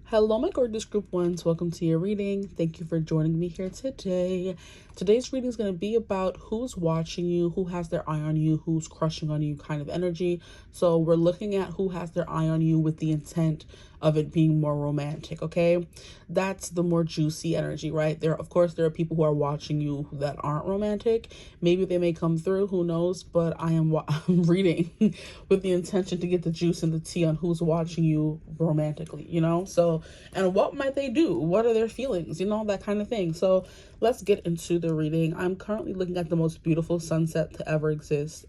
Hello, my gorgeous group ones. Welcome to your reading. Thank you for joining me here today. Today's reading is going to be about who's watching you, who has their eye on you, who's crushing on you kind of energy. So we're looking at who has their eye on you with the intent of it being more romantic, okay? That's the more juicy energy, right? Of course, there are people who are watching you that aren't romantic. Maybe they may come through, who knows? But I'm reading with the intention to get the juice and the tea on who's watching you romantically, you know? So, and what might they do? What are their feelings? You know, that kind of thing. So let's get into the reading. I'm currently looking at the most beautiful sunset to ever exist.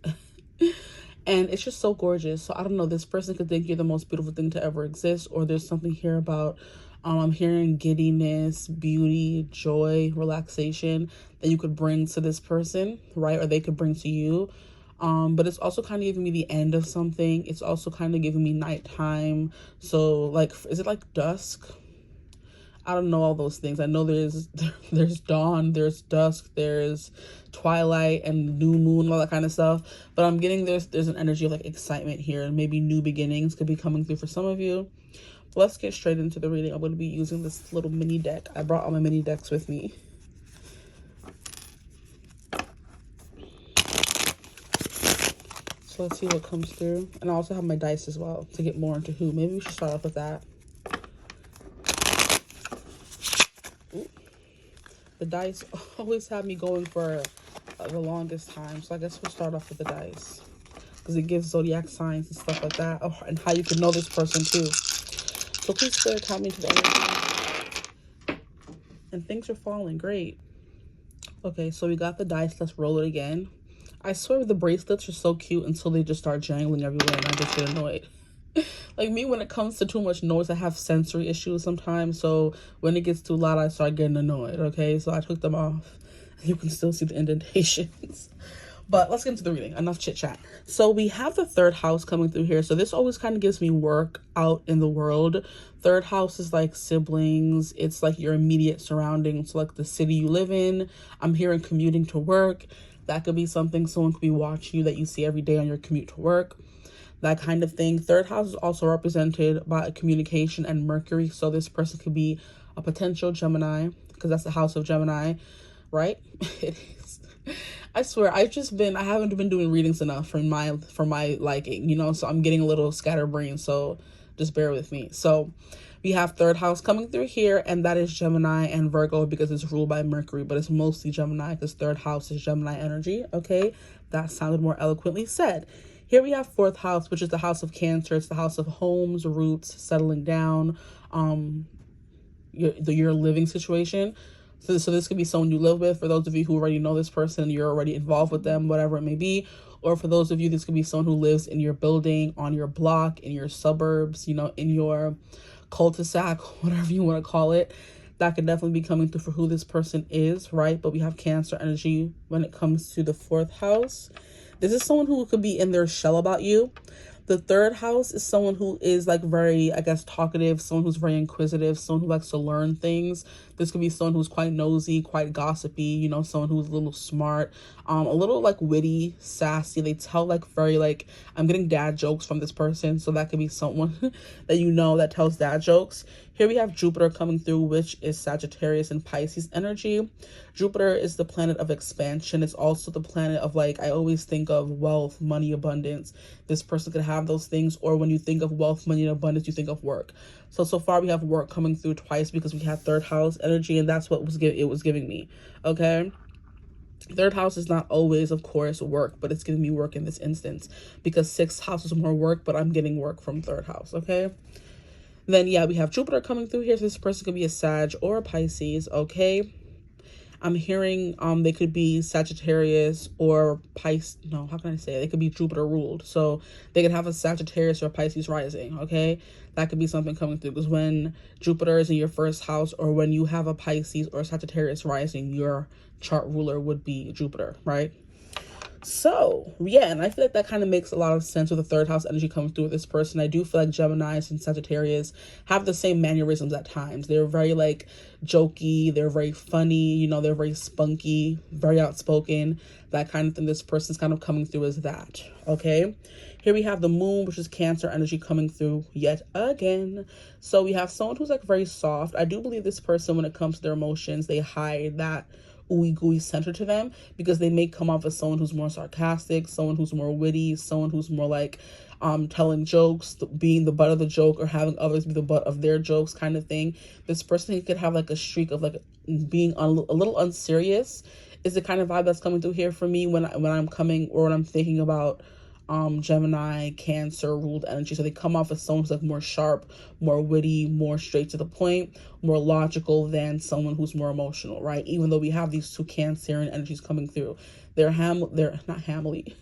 And it's just so gorgeous. So I don't know, this person could think you're the most beautiful thing to ever exist, or there's something here about, I'm hearing giddiness, beauty, joy, relaxation that you could bring to this person, right? Or they could bring to you. But it's also kind of giving me the end of something. It's also kind of giving me nighttime. So like, is it like dusk? I don't know all those things. I know there's dawn, there's dusk, there's twilight and new moon, all that kind of stuff. But I'm getting there's an energy of like excitement here, and maybe new beginnings could be coming through for some of you. Let's get straight into the reading. I'm going to be using this little mini deck. I brought all my mini decks with me. So let's see what comes through. And I also have my dice as well to get more into who. Maybe we should start off with that. The dice always have me going for the longest time. So I guess we'll start off with the dice, because it gives zodiac signs and stuff like that. Oh, and how you can know this person too. So please Spirit count me to the energy. And things are falling. Great. Okay, so we got the dice. Let's roll it again. I swear the bracelets are so cute until they just start jangling everywhere and I just get annoyed. Like me, when it comes to too much noise, I have sensory issues sometimes. So when it gets too loud, I start getting annoyed, okay? So I took them off. You can still see the indentations. But let's get into the reading. Enough chit chat. So we have the third house coming through here. So this always kind of gives me work out in the world. Third house is like siblings. It's like your immediate surroundings, like the city you live in. I'm hearing commuting to work. That could be something someone could be watching you that you see every day on your commute to work. That kind of thing. Third house is also represented by communication and Mercury. So this person could be a potential Gemini, because that's the house of Gemini, right? It is. I swear, I haven't been doing readings enough for my liking, you know, so I'm getting a little scatterbrained, so just bear with me. So we have third house coming through here, and that is Gemini and Virgo, because it's ruled by Mercury, but it's mostly Gemini because third house is Gemini energy, okay? That sounded more eloquently said. Here we have fourth house, which is the house of Cancer. It's the house of homes, roots, settling down, your living situation. So this could be someone you live with, for those of you who already know this person and you're already involved with them, whatever it may be. Or for those of you, this could be someone who lives in your building, on your block, in your suburbs, you know, in your cul-de-sac, whatever you want to call it. That could definitely be coming through for who this person is, right? But we have Cancer energy when it comes to the fourth house. This is someone who could be in their shell about you. The third house is someone who is like very, I guess, talkative, someone who's very inquisitive, someone who likes to learn things. This could be someone who's quite nosy, quite gossipy, you know, someone who's a little smart, a little like witty, sassy. They tell like very like, I'm getting dad jokes from this person. So that could be someone that you know that tells dad jokes. Here we have Jupiter coming through, which is Sagittarius and Pisces energy. Jupiter is the planet of expansion. It's also the planet of, like, I always think of wealth, money, abundance. This person could have those things, or when you think of wealth, money, and abundance, you think of work. So far we have work coming through twice because we have third house energy, and that's what it was giving me, okay? Third house is not always, of course, work, but it's giving me work in this instance because sixth house is more work, but I'm getting work from third house, okay? Then, yeah, we have Jupiter coming through here. So this person could be a Sag or a Pisces, okay? I'm hearing they could be Sagittarius or Pisces. No, how can I say it? They could be Jupiter ruled. So they could have a Sagittarius or Pisces rising, okay? That could be something coming through. Because when Jupiter is in your first house, or when you have a Pisces or Sagittarius rising, your chart ruler would be Jupiter, right? So yeah, and I feel like that kind of makes a lot of sense with the third house energy coming through with this person. I do feel like Geminis and Sagittarius have the same mannerisms at times. They're very like jokey, they're very funny, you know, they're very spunky, very outspoken, that kind of thing. This person's kind of coming through as that. Okay, here we have the moon, which is Cancer energy coming through yet again. So we have someone who's like very soft. I do believe this person, when it comes to their emotions, they hide that ooey gooey center to them, because they may come off as someone who's more sarcastic, someone who's more witty, someone who's more like telling jokes, being the butt of the joke, or having others be the butt of their jokes kind of thing. This person could have like a streak of like being a little unserious, is the kind of vibe that's coming through here for me when I'm coming, or when I'm thinking about Gemini, Cancer ruled energy. So they come off as someone who's like more sharp, more witty, more straight to the point, more logical than someone who's more emotional, right? Even though we have these two Cancerian energies coming through, they're not family.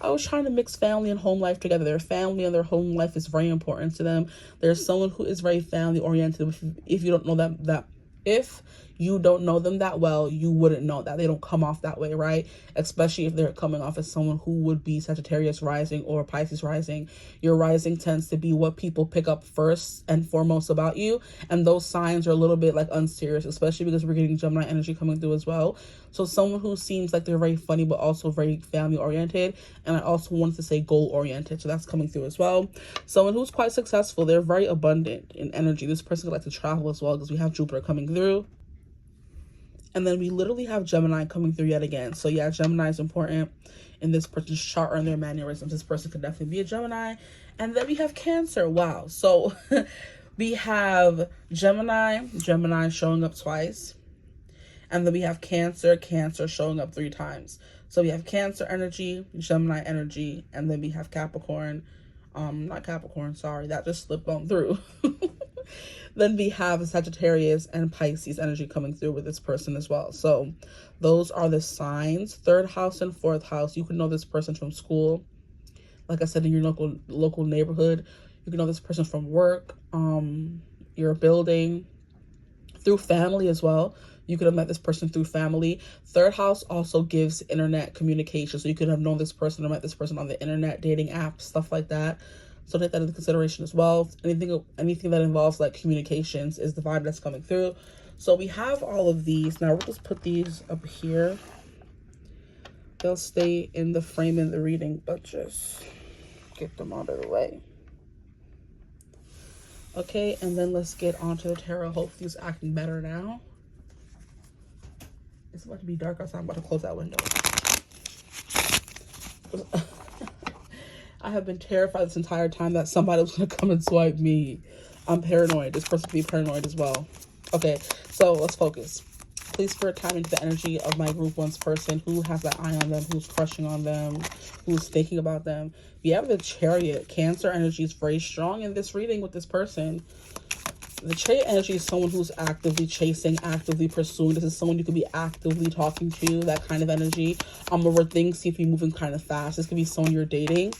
I was trying to mix family and home life together. Their family and their home life is very important to them. There's someone who is very family oriented. If you don't know if you don't know them that well, you wouldn't know that. They don't come off that way, right? Especially if they're coming off as someone who would be Sagittarius rising or Pisces rising. Your rising tends to be what people pick up first and foremost about you. And those signs are a little bit like unserious, especially because we're getting Gemini energy coming through as well. So someone who seems like they're very funny, but also very family oriented. And I also wanted to say goal oriented. So that's coming through as well. Someone who's quite successful. They're very abundant in energy. This person could like to travel as well, because we have Jupiter coming through. And then we literally have Gemini coming through yet again. So yeah, Gemini is important in this person's chart or in their mannerisms. This person could definitely be a Gemini. And then we have Cancer. Wow. So we have Gemini showing up twice. And then we have Cancer showing up 3 times. So we have Cancer energy, Gemini energy, and then we have Capricorn. Not Capricorn, sorry. That just slipped on through. Then we have Sagittarius and Pisces energy coming through with this person as well. So those are the signs. 3rd house and 4th house. You can know this person from school. Like I said, in your local neighborhood. You can know this person from work, your building, through family as well. You could have met this person through family. 3rd house also gives internet communication. So you could have known this person or met this person on the internet, dating apps, stuff like that. So take that into consideration as well. Anything that involves like communications is the vibe that's coming through. So we have all of these. Now we'll just put these up here. They'll stay in the frame in the reading, but just get them out of the way. Okay, and then let's get onto the tarot. Hopefully it's acting better now. It's about to be dark outside. I'm about to close that window. I have been terrified this entire time that somebody was going to come and swipe me. I'm paranoid. This person could be paranoid as well. Okay, so let's focus. Please spirit time into the energy of my group 1's person. Who has that eye on them? Who's crushing on them? Who's thinking about them? We have the Chariot. Cancer energy is very strong in this reading with this person. The Chariot energy is someone who's actively chasing, actively pursuing. This is someone you could be actively talking to, that kind of energy. Where things seem to be moving kind of fast. This could be someone you're dating.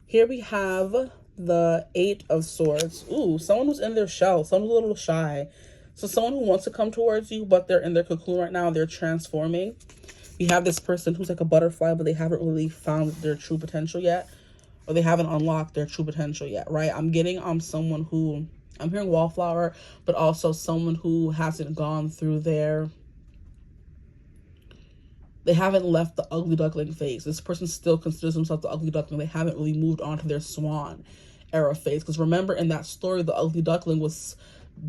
Here we have the 8 of Swords. Ooh, someone who's in their shell. Someone who's a little shy. So someone who wants to come towards you, but they're in their cocoon right now. They're transforming. We have this person who's like a butterfly, but they haven't really found their true potential yet. Or they haven't unlocked their true potential yet, right? I'm getting someone who, I'm hearing wallflower, but also someone who hasn't gone through they haven't left the ugly duckling phase. This person still considers themselves the ugly duckling. They haven't really moved on to their swan era phase. Because remember, in that story, the ugly duckling was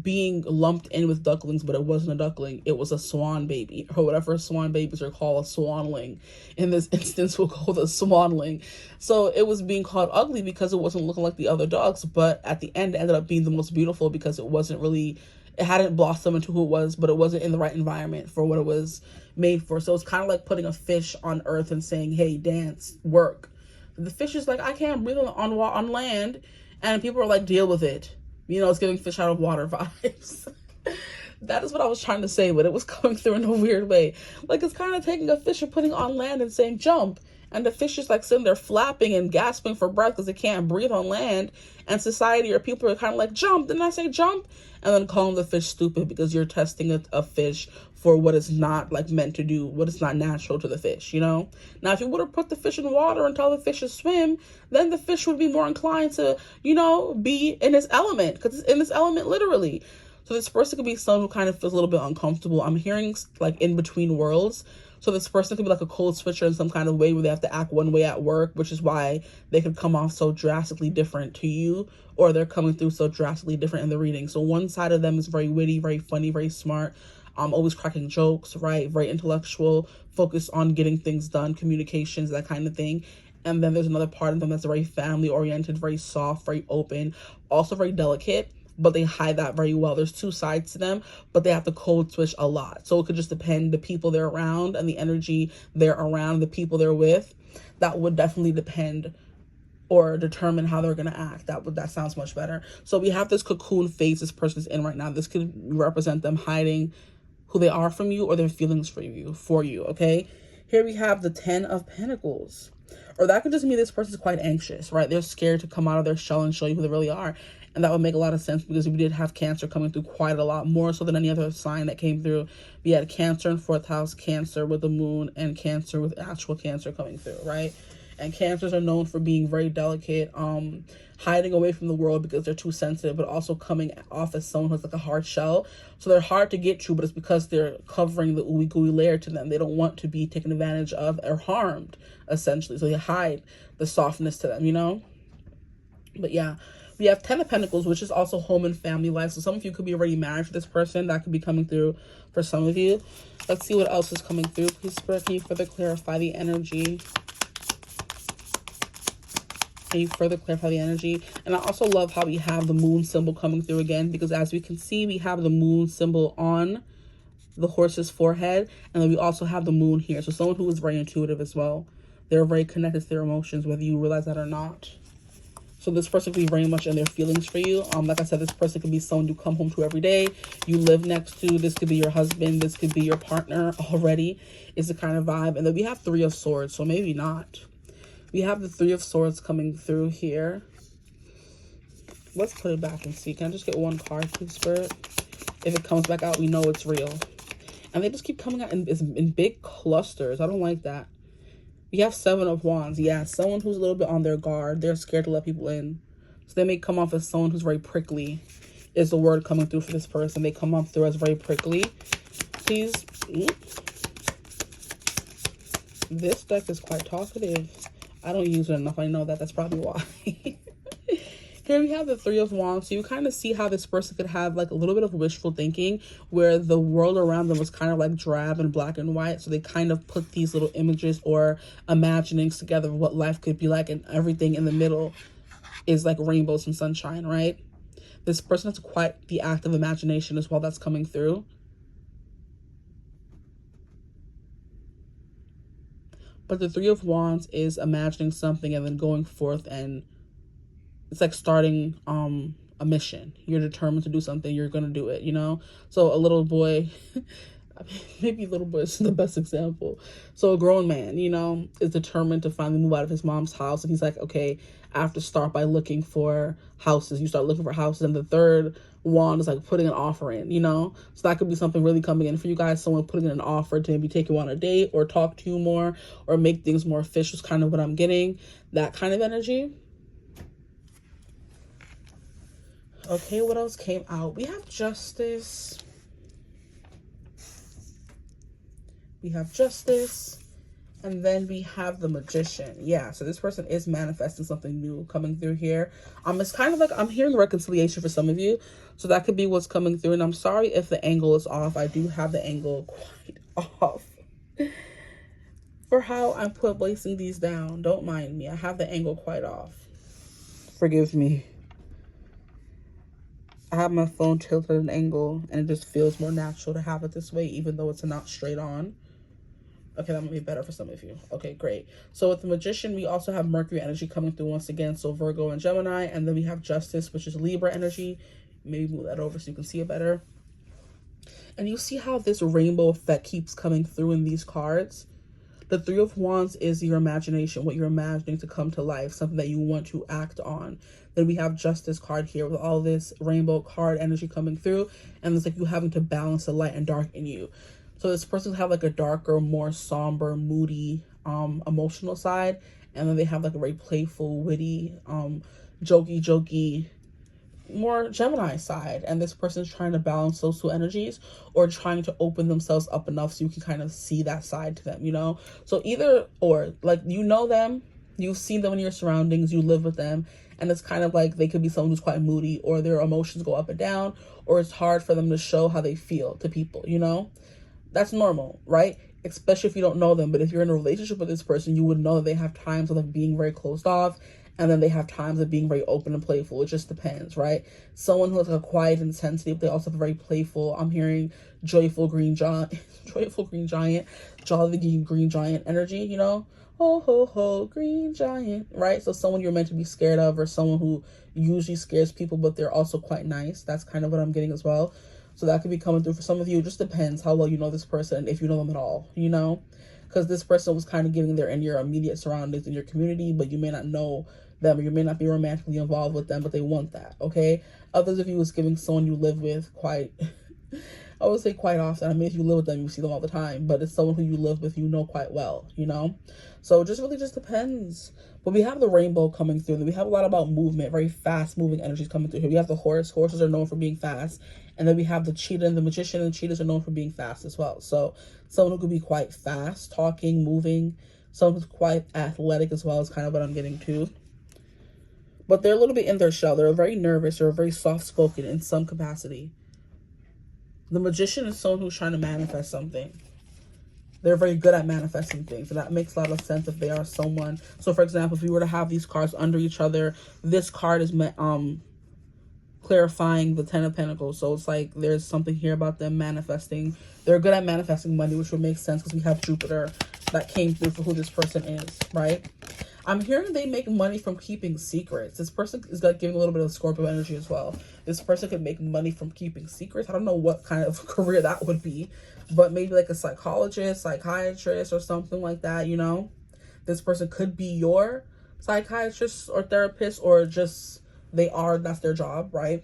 being lumped in with ducklings, but it wasn't a duckling. It was a swan baby, or whatever swan babies are called, a swanling. In this instance, we'll call it a swanling. So it was being called ugly because it wasn't looking like the other dogs. But at the end, it ended up being the most beautiful because it wasn't really, it hadn't blossomed into who it was, but it wasn't in the right environment for what it was made for. So it's kind of like putting a fish on earth and saying, hey, dance, work. The fish is like, I can't breathe on land. And people are like, deal with it. You know, it's giving fish out of water vibes. That is what I was trying to say, but it was coming through in a weird way. Like, it's kind of taking a fish and putting on land and saying, jump. and the fish is like sitting there flapping and gasping for breath because it can't breathe on land, and society or people are kind of like, jump, didn't I say jump? And then calling the fish stupid because you're testing a fish for what it's not like meant to do, what is not natural to the fish, you know? Now, if you would have put the fish in water and tell the fish to swim, then the fish would be more inclined to, you know, be in its element, because it's in its element literally. So this person could be someone who kind of feels a little bit uncomfortable. I'm hearing like in between worlds. So this person could be like a code switcher in some kind of way where they have to act one way at work, which is why they could come off so drastically different to you, or they're coming through so drastically different in the reading. So one side of them is very witty, very funny, very smart, always cracking jokes, right? Very intellectual, focused on getting things done, communications, that kind of thing. And then there's another part of them that's very family oriented, very soft, very open, also very delicate, but they hide that very well. There's two sides to them, but they have to code switch a lot. So it could just depend the people they're around and the energy they're around, the people they're with. That would definitely depend or determine how they're going to act. That sounds much better. So we have this cocoon phase this person's in right now. This could represent them hiding who they are from you or their feelings for you, okay? Here we have the 10 of Pentacles. Or that could just mean this person's quite anxious, right? They're scared to come out of their shell and show you who they really are. And that would make a lot of sense because we did have Cancer coming through quite a lot, more so than any other sign that came through. We had Cancer in 4th house, Cancer with the moon, and Cancer with actual Cancer coming through, right? And Cancers are known for being very delicate, hiding away from the world because they're too sensitive, but also coming off as someone who's like a hard shell. So they're hard to get to, but it's because they're covering the 𝐓𝐈𝐿𝐴 layer to them. They don't want to be taken advantage of or harmed, essentially. So they hide the softness to them, you know? But yeah, we have 10 of Pentacles, which is also home and family life. So some of you could be already married to this person. That could be coming through for some of you. Let's see what else is coming through. Please, Spirit, can you further clarify the energy? Can you further clarify the energy? And I also love how we have the moon symbol coming through again, because as we can see, we have the moon symbol on the horse's forehead, and then we also have the moon here. So someone who is very intuitive as well. They're very connected to their emotions, whether you realize that or not. So this person could be very much in their feelings for you. Like I said, this person could be someone you come home to every day, you live next to. This could be your husband. This could be your partner already. It's the kind of vibe. And then we have 3 of Swords, so maybe not. We have the 3 of Swords coming through here. Let's put it back and see. Can I just get one card, please, Spirit? If it comes back out, we know it's real. And they just keep coming out in big clusters. I don't like that. We have 7 of Wands. Yeah, someone who's a little bit on their guard. They're scared to let people in. So they may come off as someone who's very prickly, is the word coming through for this person. They come off through as very prickly. Please. This deck is quite talkative. I don't use it enough. I know that. That's probably why. Here we have the 3 of Wands. So you kind of see how this person could have like a little bit of wishful thinking where the world around them was kind of like drab and black and white. So they kind of put these little images or imaginings together of what life could be like, and everything in the middle is like rainbows and sunshine, right? This person has quite the active imagination as well that's coming through. But the 3 of Wands is imagining something and then going forth, and it's like starting a mission. You're determined to do something. You're going to do it, you know? So a little boy, maybe little boy is the best example. So a grown man, you know, is determined to finally move out of his mom's house. And he's like, okay, I have to start by looking for houses. You start looking for houses. And the 3rd wand is like putting an offer in, you know? So that could be something really coming in for you guys. Someone putting in an offer to maybe take you on a date or talk to you more or make things more official is kind of what I'm getting. That kind of energy. Okay, what else came out? We have Justice. We have Justice. And then we have the Magician. Yeah, so this person is manifesting something new coming through here. It's kind of like I'm hearing reconciliation for some of you. So that could be what's coming through. And I'm sorry if the angle is off. I do have the angle quite off for how I'm placing these down. Don't mind me. I have the angle quite off. Forgive me. I have my phone tilted at an angle, and it just feels more natural to have it this way, even though it's not straight on. Okay, that might be better for some of you. Okay, great. So with the Magician, we also have Mercury energy coming through once again. So Virgo and Gemini. And then we have Justice, which is Libra energy. Maybe move that over so you can see it better. And you see how this rainbow effect keeps coming through in these cards? The Three of Wands is your imagination, what you're imagining to come to life, something that you want to act on. Then we have Justice card here with all this rainbow card energy coming through, and it's like you having to balance the light and dark in you. So this person have like a darker, more somber, moody, emotional side, and then they have like a very playful, witty, jokey, more Gemini side. And this person is trying to balance those two energies, or trying to open themselves up enough so you can kind of see that side to them, you know? So either or, like, you know them, you've seen them in your surroundings, you live with them, and it's kind of like they could be someone who's quite moody, or their emotions go up and down, or it's hard for them to show how they feel to people, you know? That's normal, right? Especially if you don't know them. But if you're in a relationship with this person, you would know that they have times of like being very closed off, and then they have times of being very open and playful. It just depends, right? Someone who has like a quiet intensity, but they also have a very playful, I'm hearing joyful green giant, jolly green giant energy, you know? Ho, ho, ho, green giant, right? So someone you're meant to be scared of, or someone who usually scares people, but they're also quite nice. That's kind of what I'm getting as well. So that could be coming through for some of you. It just depends how well you know this person, if you know them at all, you know? Because this person was kind of getting there in your immediate surroundings, in your community, but you may not know them, or you may not be romantically involved with them, but they want that, okay? Others of you is giving someone you live with quite, I would say quite often. I mean, if you live with them, you see them all the time, but it's someone who you live with, you know quite well, you know? So it just really just depends. But we have the rainbow coming through. We have a lot about movement, very fast moving energies coming through here. We have the horse. Horses are known for being fast. And then we have the cheetah and the magician, and cheetahs are known for being fast as well. So someone who could be quite fast, talking, moving, someone who's quite athletic as well is kind of what I'm getting to. But they're a little bit in their shell. They're very nervous or very soft-spoken in some capacity. The magician is someone who's trying to manifest something. They're very good at manifesting things, and that makes a lot of sense if they are someone. So, for example, if we were to have these cards under each other, this card is clarifying the Ten of Pentacles. So it's like there's something here about them manifesting. They're good at manifesting money, which would make sense because we have Jupiter that came through for who this person is, right? I'm hearing they make money from keeping secrets. This person is like giving a little bit of Scorpio energy as well. This person could make money from keeping secrets. I don't know what kind of career that would be, but maybe like a psychologist, psychiatrist, or something like that, you know? This person could be your psychiatrist or therapist, or just that's their job, right?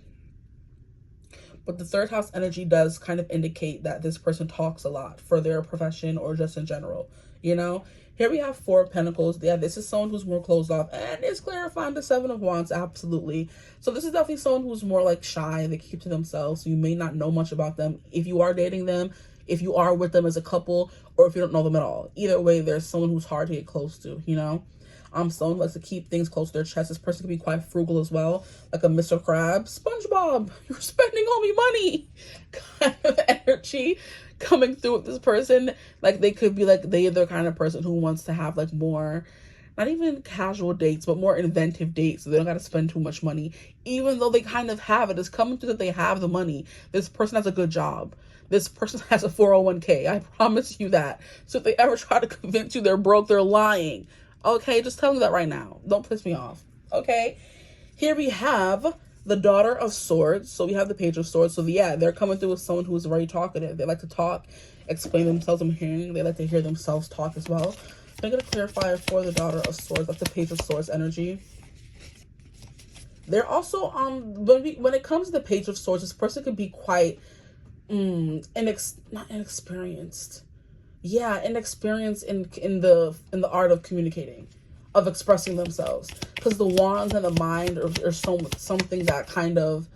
But the third house energy does kind of indicate that this person talks a lot for their profession or just in general, you know? Here we have Four of Pentacles. Yeah, this is someone who's more closed off, and it's clarifying the Seven of Wands, absolutely. So this is definitely someone who's more like shy. They keep to themselves, so you may not know much about them if you are dating them, if you are with them as a couple, or if you don't know them at all. Either way, there's someone who's hard to get close to, you know? Someone who likes to keep things close to their chest. This person can be quite frugal as well, like a Mr. Krabs. SpongeBob, you're spending all my money kind of energy coming through with this person. Like, they could be like, they're the kind of person who wants to have like more, not even casual dates, but more inventive dates, so they don't got to spend too much money, even though they kind of have it. It's coming through that they have the money. This person has a good job. This person has a 401k. I promise you that. So if they ever try to convince you they're broke, they're lying. Okay, just tell me that right now. Don't piss me off. Okay, here we have the Daughter of Swords. So we have the Page of Swords. So yeah, they're coming through with someone who is very talkative. They like to talk, explain themselves. I'm hearing they like to hear themselves talk as well. I'm going to clarify for the Daughter of Swords, like the Page of Swords energy. They're also when it comes to the Page of Swords, this person could be quite not inexperienced. Yeah, inexperience in the art of communicating, of expressing themselves. Because the wands and the mind are something that kind of,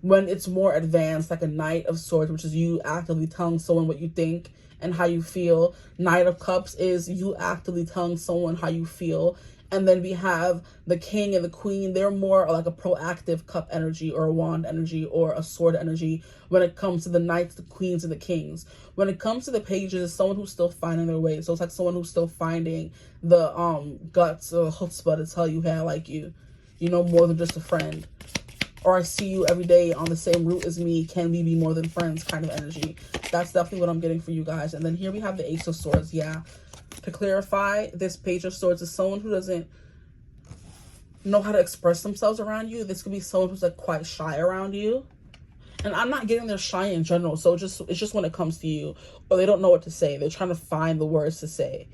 when it's more advanced, like a Knight of Swords, which is you actively telling someone what you think and how you feel. Knight of Cups is you actively telling someone how you feel. And then we have the King and the Queen. They're more like a proactive cup energy, or a wand energy, or a sword energy when it comes to the knights, the queens, and the kings. When it comes to the pages, it's someone who's still finding their way. So it's like someone who's still finding the guts or chutzpah to tell you, hey, I like you. You know, more than just a friend. Or I see you every day on the same route as me. Can we be more than friends kind of energy. That's definitely what I'm getting for you guys. And then here we have the Ace of Swords. Yeah. To clarify, this Page of Swords is someone who doesn't know how to express themselves around you. This could be someone who's like quite shy around you. And I'm not getting they're shy in general. So it's just when it comes to you, or they don't know what to say. They're trying to find the words to say.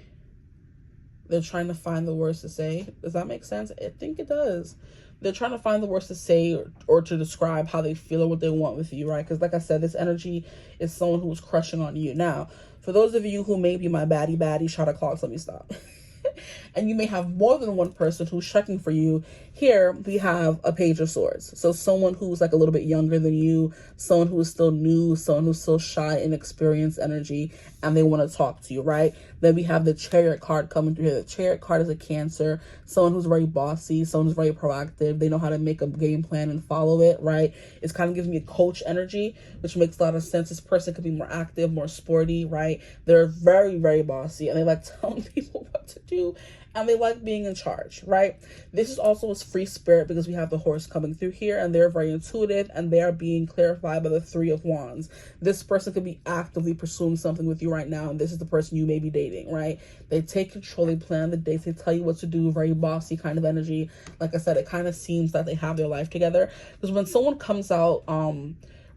They're trying to find the words to say. Does that make sense? I think it does. They're trying to find the words to say or to describe how they feel or what they want with you, right? Because like I said, this energy is someone who's crushing on you. Now, for those of you who may be my baddie shot o'clocks, let me stop. And you may have more than one person who's checking for you. Here we have a Page of Swords. So someone who's like a little bit younger than you, someone who is still new, someone who's still shy and experienced energy, and they want to talk to you, right? Then we have the Chariot card coming through here. The Chariot card is a Cancer, someone who's very bossy, someone who's very proactive. They know how to make a game plan and follow it, right? It's kind of giving me a coach energy, which makes a lot of sense. This person could be more active, more sporty, right? They're very, very bossy, and they like telling people what to do, and they like being in charge, right? This is also a free spirit because we have the horse coming through here, and they're very intuitive, and they are being clarified by the Three of Wands. This person could be actively pursuing something with you right now, and this is the person you may be dating, right? They take control, they plan the dates, they tell you what to do, very bossy kind of energy. Like I said, it kind of seems that they have their life together, because when someone comes out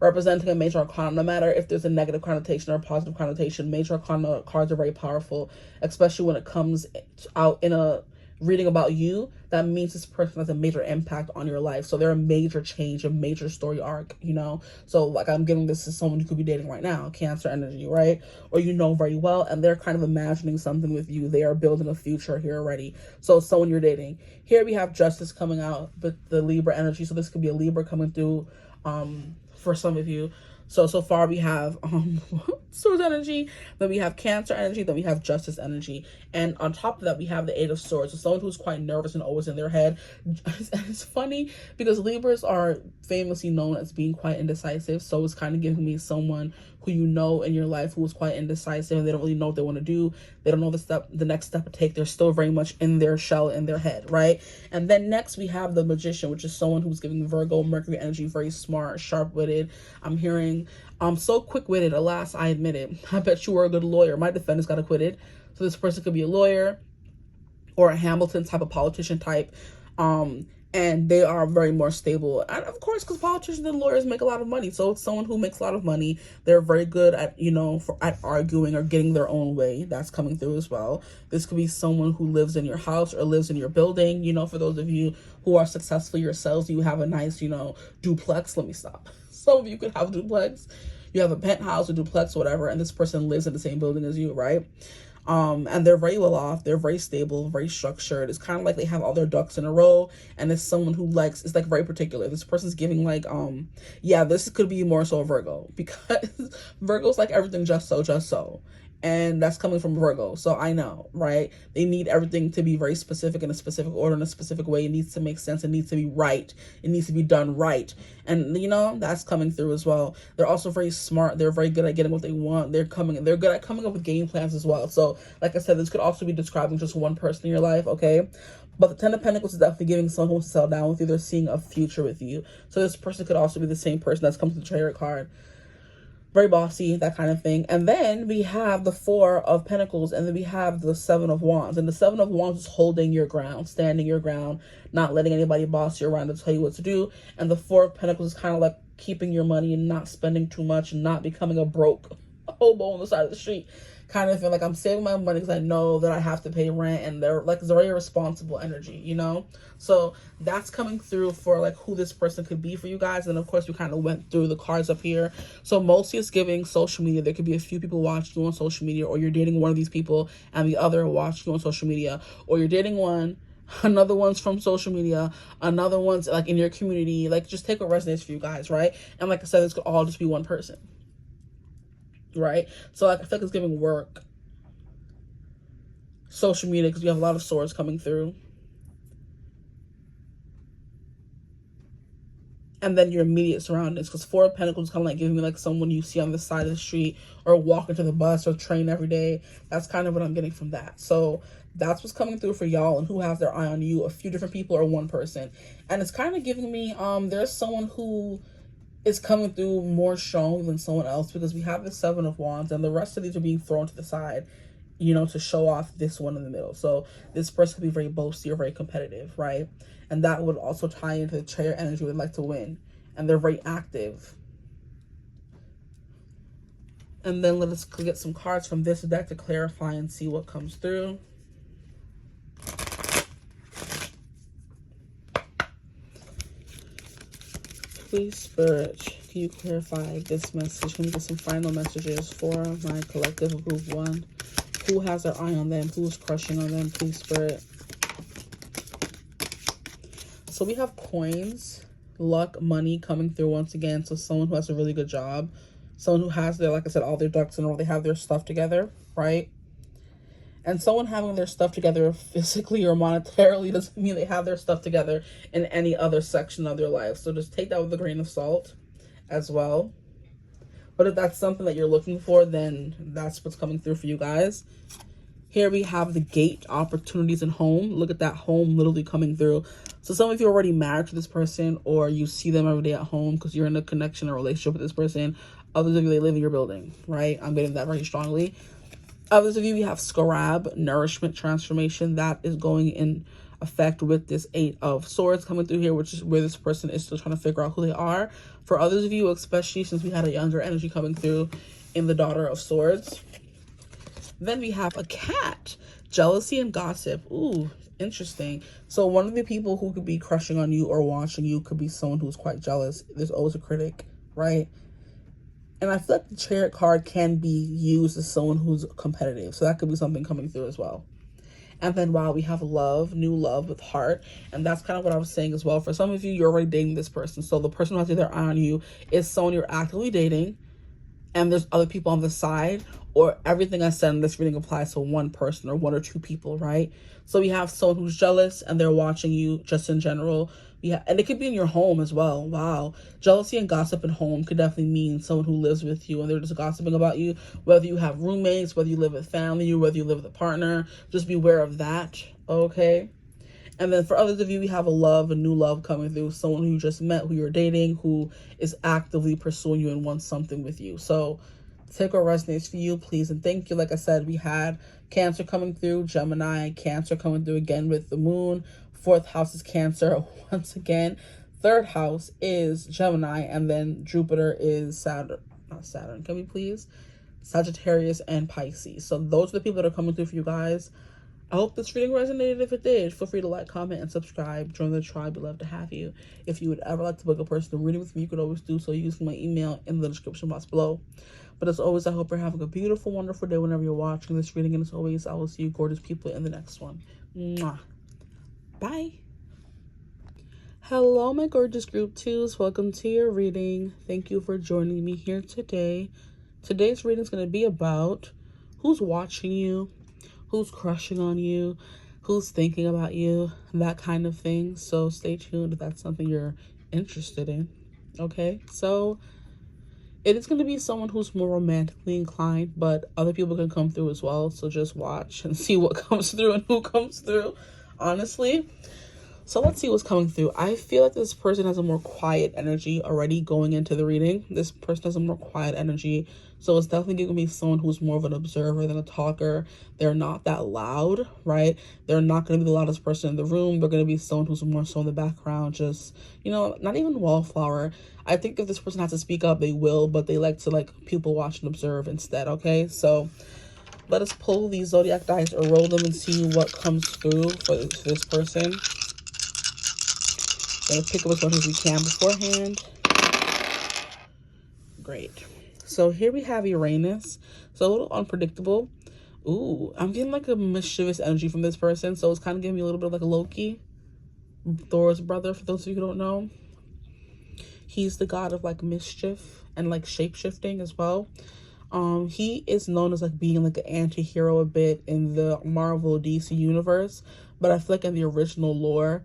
representing a major arcana, no matter if there's a negative connotation or a positive connotation, major arcana cards are very powerful, especially when it comes out in a reading about you. That means this person has a major impact on your life. So they're a major change, a major story arc, you know? So like I'm giving this to someone you could be dating right now, Cancer energy, right? Or you know very well, and they're kind of imagining something with you. They are building a future here already. So someone you're dating. Here we have Justice coming out with the Libra energy. So this could be a Libra coming through for some of you. So far we have Swords energy, then we have Cancer energy, then we have Justice energy. And on top of that, we have the Eight of Swords. So someone who's quite nervous and always in their head. It's funny because Libras are famously known as being quite indecisive. So it's kind of giving me someone who you know in your life who is quite indecisive, and they don't really know what they want to do. They don't know the next step to take. They're still very much in their shell, in their head, right? And then next we have the Magician, which is someone who's giving Virgo, Mercury energy, very smart, sharp-witted. I'm hearing so quick-witted, alas, I admit it. I bet you were a good lawyer. My defendants got acquitted. So this person could be a lawyer or a Hamilton type of politician type. And they are very more stable. And of course, because politicians and lawyers make a lot of money. So it's someone who makes a lot of money. They're very good at, you know, at arguing or getting their own way. That's coming through as well. This could be someone who lives in your house or lives in your building. You know, for those of you who are successful yourselves, you have a nice, you know, duplex. Let me stop. Some of you could have duplex. You have a penthouse or duplex, whatever, and this person lives in the same building as you, right? And they're very well off. They're very stable, very structured. It's kind of like they have all their ducks in a row, and it's someone who likes, it's like very particular. This person's giving like, yeah, this could be more so Virgo, because Virgo's like everything just so. And that's coming from Virgo. So I know, right? They need everything to be very specific in a specific order, in a specific way. It needs to make sense. It needs to be right. It needs to be done right. And, you know, that's coming through as well. They're also very smart. They're very good at getting what they want. They're good at coming up with game plans as well. So, like I said, this could also be describing just one person in your life, okay? But the Ten of Pentacles is definitely giving someone who wants to settle down with you. They're seeing a future with you. So this person could also be the same person that's come to the Chariot card. Very bossy, that kind of thing. And then we have the Four of Pentacles, and then we have the Seven of Wands. And the Seven of Wands is holding your ground, standing your ground, not letting anybody boss you around to tell you what to do. And the Four of Pentacles is kind of like keeping your money and not spending too much and not becoming a broke hobo on the side of the street. Kind of feel like I'm saving my money because I know that I have to pay rent, and they're like, it's a very responsible energy, you know? So that's coming through for like who this person could be for you guys. And of course, we kind of went through the cards up here. So mostly it's giving social media. There could be a few people watching you on social media, or you're dating one of these people and the other watching you on social media, or you're dating one, another one's from social media, another one's like in your community. Like, just take what resonates for you guys, right? And like I said, this could all just be one person. Right? So like, I feel like it's giving work, social media, because we have a lot of swords coming through, and then your immediate surroundings, because Four of Pentacles is kind of like giving me like someone you see on the side of the street or walking to the bus or train every day. That's kind of what I'm getting from that. So that's what's coming through for y'all, and who has their eye on you, a few different people or one person. And it's kind of giving me there's someone who is coming through more strong than someone else, because we have the Seven of Wands, and the rest of these are being thrown to the side, you know, to show off this one in the middle. So this person could be very boasty or very competitive, right? And that would also tie into the Chariot energy. Would like to win, and they're very active. And then let us get some cards from this deck to clarify and see what comes through. Please, Spirit, can you clarify this message? Can we get some final messages for my collective of group 1? Who has their eye on them? Who's crushing on them? Please, Spirit. So we have coins, luck, money coming through once again. So someone who has a really good job. Someone who has their, like I said, all their ducks in a row. They have their stuff together, right? And someone having their stuff together physically or monetarily doesn't mean they have their stuff together in any other section of their life. So just take that with a grain of salt as well. But if that's something that you're looking for, then that's what's coming through for you guys. Here we have the gate, opportunities, and home. Look at that home literally coming through. So some of you are already married to this person, or you see them every day at home because you're in a connection or relationship with this person. Others of you, they live in your building, right? I'm getting that very strongly. Others of you, we have Scarab, nourishment, transformation. That is going in effect with this 8 of Swords coming through here, which is where this person is still trying to figure out who they are. For others of you, especially since we had a younger energy coming through in the Daughter of Swords. Then we have a cat, jealousy and gossip. Ooh, interesting. So one of the people who could be crushing on you or watching you could be someone who's quite jealous. There's always a critic, right? And I feel like the Chariot card can be used as someone who's competitive. So that could be something coming through as well. And then, wow, we have love, new love with heart. And that's kind of what I was saying as well. For some of you, you're already dating this person. So the person who has their eye on you is someone you're actively dating. And there's other people on the side. Or everything I said in this reading applies to one person or 1 or 2 people, right? So we have someone who's jealous and they're watching you just in general. And it could be in your home as well. Wow. Jealousy and gossip in home could definitely mean someone who lives with you and they're just gossiping about you. Whether you have roommates, whether you live with family, or whether you live with a partner. Just beware of that, okay? And then for others of you, we have a love, a new love coming through. Someone who you just met, who you're dating, who is actively pursuing you and wants something with you. So take what resonates for you, please. And thank you. Like I said, we had Cancer coming through, Gemini, Cancer coming through again with the moon. 4th house is Cancer once again. 3rd house is Gemini, and then Jupiter is Saturn. Not Saturn, can we please? Sagittarius and Pisces. So those are the people that are coming through for you guys. I hope this reading resonated. If it did, feel free to like, comment, and subscribe. Join the tribe. We'd love to have you. If you would ever like to book a personal reading with me, you could always do so using my email in the description box below. But as always, I hope you're having a beautiful, wonderful day whenever you're watching this reading. And as always, I will see you gorgeous people in the next one. Mwah. Bye. Hello, my gorgeous group 2s. Welcome to your reading. Thank you for joining me here today. Today's reading is going to be about who's watching you, who's crushing on you, who's thinking about you, that kind of thing. So stay tuned if that's something you're interested in. Okay, so it is going to be someone who's more romantically inclined, but other people can come through as well. So just watch and see what comes through and who comes through, honestly. So let's see what's coming through. I feel like this person has a more quiet energy already going into the reading. This person has a more quiet energy. So it's definitely going to be someone who's more of an observer than a talker. They're not that loud, right? They're not going to be the loudest person in the room. They're going to be someone who's more so in the background, just, you know, not even wallflower. I think if this person has to speak up, they will, but they like to people watch and observe instead, okay? So let us pull these zodiac dice or roll them and see what comes through for this person. Gonna pick up as much as we can beforehand. Great. So here we have Uranus. So a little unpredictable. Ooh, I'm getting like a mischievous energy from this person. So it's kind of giving me a little bit of like a Loki, Thor's brother, for those of you who don't know. He's the god of like mischief and like shape-shifting as well. He is known as like being like an anti-hero a bit in the Marvel DC universe. But I feel like in the original lore,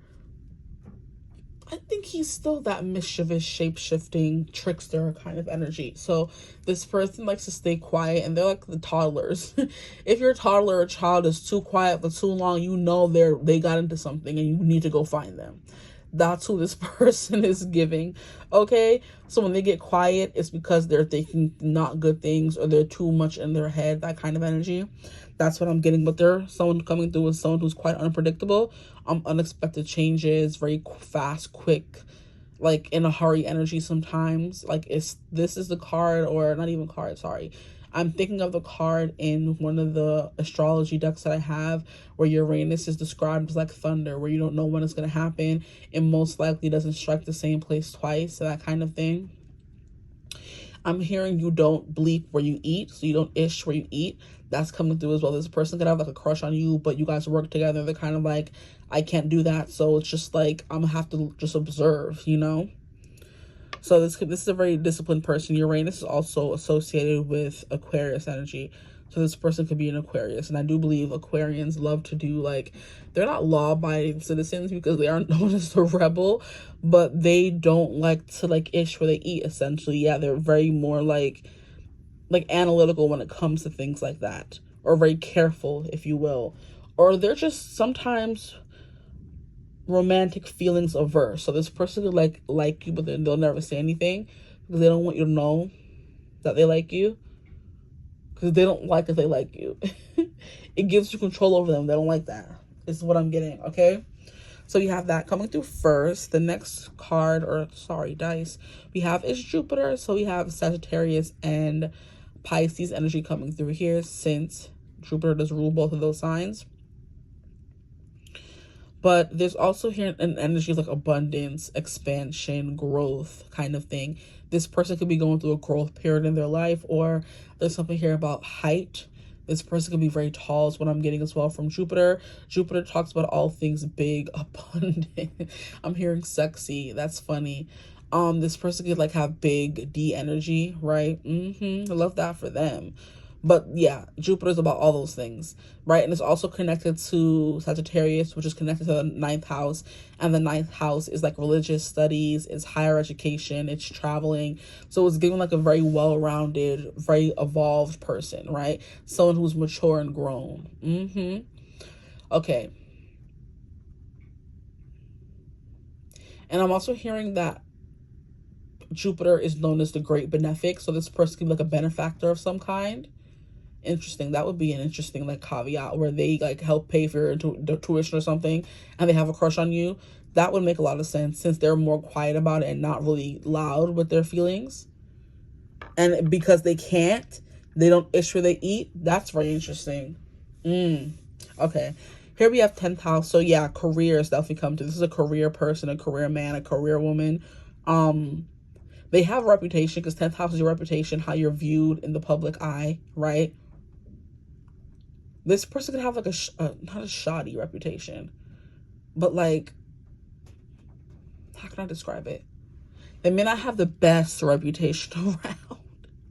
I think he's still that mischievous, shape-shifting, trickster kind of energy. So this person likes to stay quiet, and they're like the toddlers. If your toddler or child is too quiet for too long, you know they got into something and you need to go find them. That's who this person is giving, okay? So when they get quiet, it's because they're thinking not good things or they're too much in their head, that kind of energy. That's what I'm getting. But there's someone coming through with someone who's quite unpredictable. Unexpected changes, very fast, quick, like in a hurry energy sometimes. Like this is the card, or not even card, sorry. I'm thinking of the card in one of the astrology decks that I have where Uranus is described as like thunder, where you don't know when it's going to happen. It most likely doesn't strike the same place twice, so that kind of thing. I'm hearing you don't bleep where you eat, so you don't ish where you eat. That's coming through as well. This person could have like a crush on you, but you guys work together. They're kind of like, I can't do that, so it's just like, I'm gonna have to just observe, you know? So this is a very disciplined person. Uranus is also associated with Aquarius energy. So this person could be an Aquarius. And I do believe Aquarians love to do, like, they're not law-abiding citizens because they aren't known as the rebel, but they don't like to, like, ish where they eat, essentially. Yeah, they're very more, like analytical when it comes to things like that. Or very careful, if you will. Or they're just sometimes romantic feelings averse. So this person could like you, but then they'll never say anything because they don't want you to know that they like you, because they don't like that they like you. It gives you control over them. They don't like that, is what I'm getting. Okay, so you have that coming through first. The next card, or sorry, dice we have is Jupiter. So we have Sagittarius and Pisces energy coming through here, since Jupiter does rule both of those signs. But there's also here an energy of like abundance, expansion, growth kind of thing. This person could be going through a growth period in their life, or there's something here about height. This person could be very tall is what I'm getting as well from Jupiter. Jupiter talks about all things big, abundant. I'm hearing sexy. That's funny. This person could like have big D energy, right? I love that for them. But yeah, Jupiter's about all those things, right? And it's also connected to Sagittarius, which is connected to the 9th house. And the 9th house is like religious studies, it's higher education, it's traveling. So it's giving like a very well-rounded, very evolved person, right? Someone who's mature and grown. Okay. And I'm also hearing that Jupiter is known as the Great Benefic. So this person can be like a benefactor of some kind. Interesting. That would be an interesting like caveat where they like help pay for your tuition or something, and they have a crush on you. That would make a lot of sense, since they're more quiet about it and not really loud with their feelings. And because they don't ish where they eat. That's very interesting. Okay. Here we have 10th house. So yeah, career is definitely come to. This is a career person, a career man, a career woman. They have a reputation, because 10th house is your reputation, how you're viewed in the public eye, right? This person could have like not a shoddy reputation, but like, how can I describe it? They may not have the best reputation around.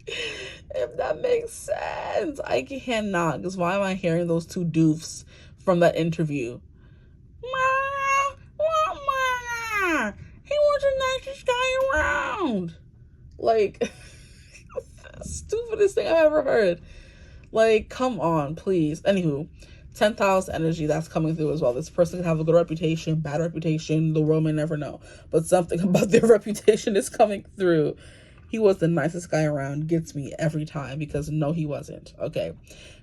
If that makes sense. I cannot, because why am I hearing those two doofs from that interview? He was the nicest guy around. Like, stupidest thing I've ever heard. Like, come on, please. Anywho, 10th house energy, that's coming through as well. This person can have a good reputation, bad reputation. The world may never know. But something about their reputation is coming through. He was the nicest guy around. Gets me every time, because no, he wasn't. Okay.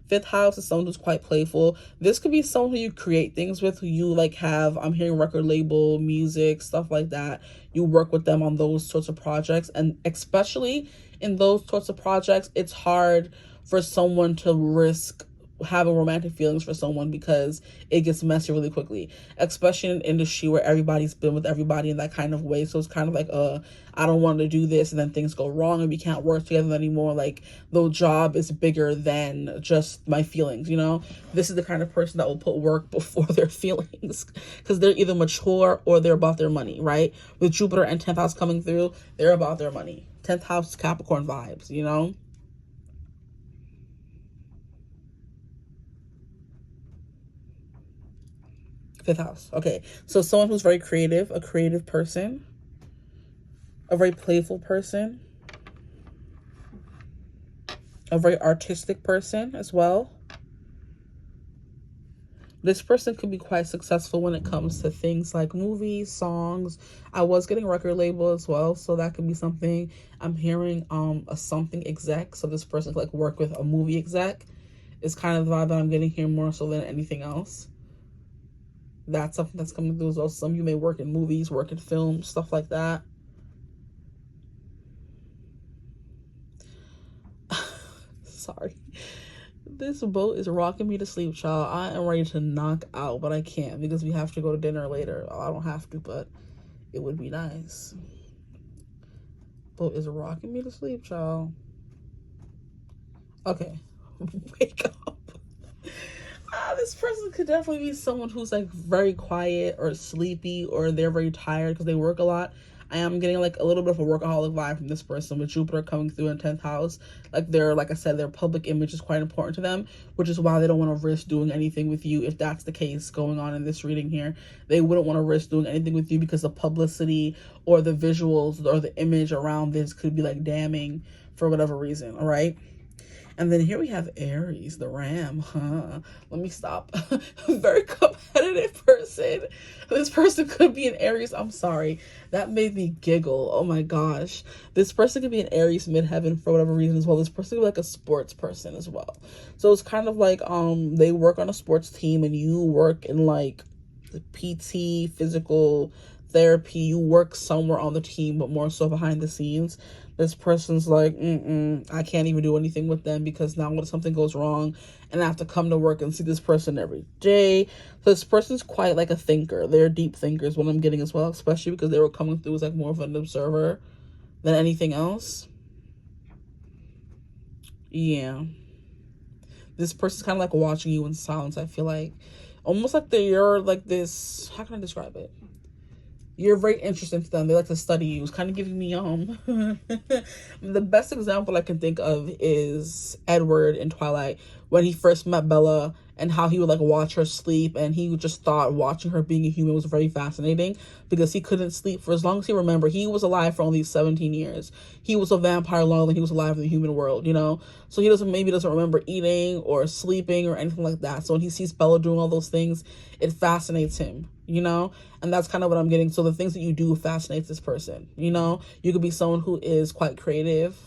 5th house is someone who's quite playful. This could be someone who you create things with, who you like have, I'm hearing record label, music, stuff like that. You work with them on those sorts of projects. And especially in those sorts of projects, it's hard for someone to risk having romantic feelings for someone, because it gets messy really quickly, especially in an industry where everybody's been with everybody in that kind of way. So it's kind of like, I don't want to do this, and then things go wrong and we can't work together anymore. Like, the job is bigger than just my feelings, you know? This is the kind of person that will put work before their feelings, because they're either mature or they're about their money, right? With Jupiter and 10th house coming through, they're about their money. 10th house Capricorn vibes, you know? Fifth house. Okay, so someone who's very creative, a creative person, a very playful person, a very artistic person as well. This person could be quite successful when it comes to things like movies, songs. I was getting record label as well, so that could be something. I'm hearing a something exec. So this person could like work with a movie exec. Is kind of the vibe that I'm getting here, more so than anything else. That's something that's coming through as well. Some of you may work in movies, work in film, stuff like that. sorry. This boat is rocking me to sleep, child. I am ready to knock out, but I can't because we have to go to dinner later. I don't have to, but it would be nice. Boat is rocking me to sleep, child. Okay. Wake up. This person could definitely be someone who's like very quiet or sleepy, or they're very tired because they work a lot. I am getting like a little bit of a workaholic vibe from this person with Jupiter coming through in 10th house. Like I said, their public image is quite important to them, which is why they don't want to risk doing anything with you. If that's the case going on in this reading here, they wouldn't want to risk doing anything with you because the publicity or the visuals or the image around this could be like damning for whatever reason. All right. And then here we have Aries, the ram, Let me stop. Very competitive person. This person could be an Aries. I'm sorry. That made me giggle. Oh my gosh. This person could be an Aries midheaven for whatever reason as well. This person could be like a sports person as well. So it's kind of like they work on a sports team and you work in like the PT, physical therapy. You work somewhere on the team, but more so behind the scenes. This person's like, I can't even do anything with them because now when something goes wrong and I have to come to work and see this person every day. So this person's quite like a thinker. They're deep thinkers, what I'm getting as well, especially because they were coming through as like more of an observer than anything else. Yeah. This person's kind of like watching you in silence, I feel like. Almost like you're like this, how can I describe it? You're very interesting to them. They like to study you. It's kind of giving me the best example I can think of is Edward in Twilight when he first met Bella and how he would like watch her sleep, and he just thought watching her being a human was very fascinating because he couldn't sleep for as long as he remembered. He was alive for only 17 years. He was a vampire longer than he was alive in the human world, you know? So he maybe doesn't remember eating or sleeping or anything like that. So when he sees Bella doing all those things, it fascinates him, you know? And that's kind of what I'm getting. So the things that you do fascinates this person, you know? You could be someone who is quite creative,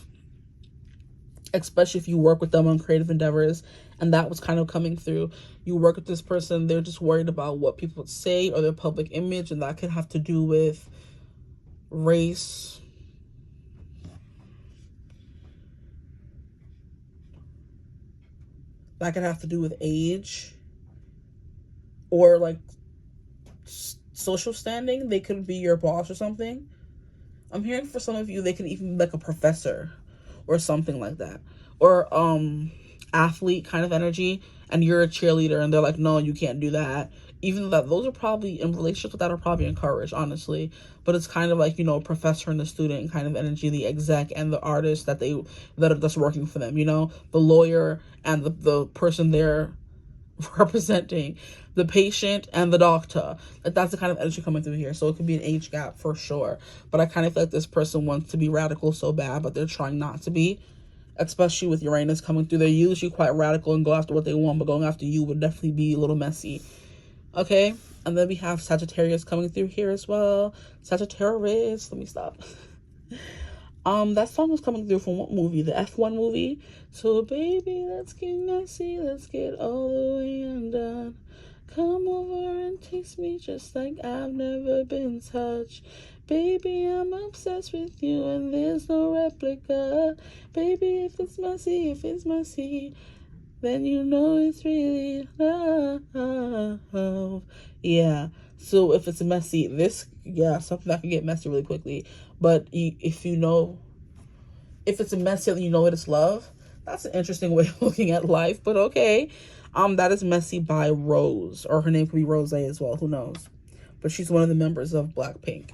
especially if you work with them on creative endeavors. And that was kind of coming through. You work with this person, they're just worried about what people would say or their public image, and that could have to do with race, that could have to do with age, or like social standing. They could be your boss or something. I'm hearing for some of you, they could even be like a professor or something like that, or athlete kind of energy, and you're a cheerleader and they're like, no, you can't do that, even though those are probably in relationships with that are probably encouraged, honestly. But it's kind of like, you know, professor and the student kind of energy, the exec and the artist that's working for them, you know, the lawyer and the person they're representing, the patient and the doctor. Like, that's the kind of energy coming through here. So it could be an age gap for sure, but I kind of feel like this person wants to be radical so bad, but they're trying not to be. Especially with Uranus coming through, they're usually quite radical and go after what they want, but going after you would definitely be a little messy. Okay, and then we have Sagittarius coming through here as well. Sagittarius, let me stop. That song was coming through from what movie? The F1 movie. So baby, let's get messy, let's get all the way undone. Come over and taste me just like I've never been touched. Baby, I'm obsessed with you and there's no replica. Baby, if it's messy, then you know it's really love. Yeah. So if it's messy, something that can get messy really quickly. But if it's a messy, then you know it is love. That's an interesting way of looking at life, but okay. That is Messy by Rose, or her name could be Rose as well, who knows? But she's one of the members of Blackpink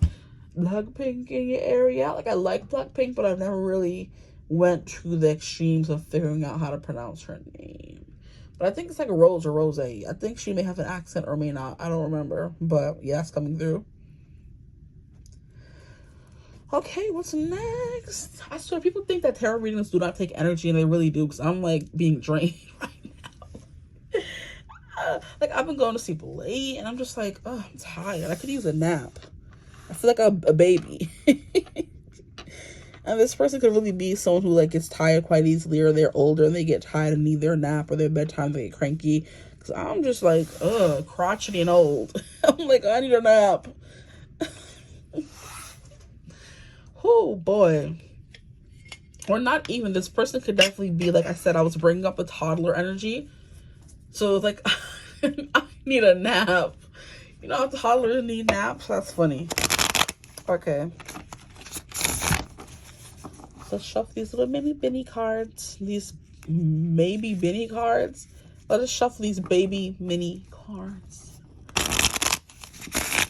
in your area. Like, I like Blackpink, but I've never really went to the extremes of figuring out how to pronounce her name. But I think it's like a Rose or Rose. I think she may have an accent or may not. I don't remember, but yeah, it's coming through. Okay, what's next? I swear, people think that tarot readings do not take energy, and they really do, because I'm like being drained right now. Like, I've been going to sleep late, and I'm just like, oh, I'm tired. I could use a nap. I feel like a baby. And this person could really be someone who like gets tired quite easily, or they're older and they get tired and need their nap, or their bedtime, they get cranky. Because I'm just like, crotchety and old. I'm like, I need a nap. Oh boy. or not even, this person could definitely be, like I said, I was bringing up a toddler energy. So like, I need a nap. You know how toddlers need naps? That's funny. Okay. Let's shuffle these little mini cards. These maybe mini cards. Let us shuffle these baby mini cards.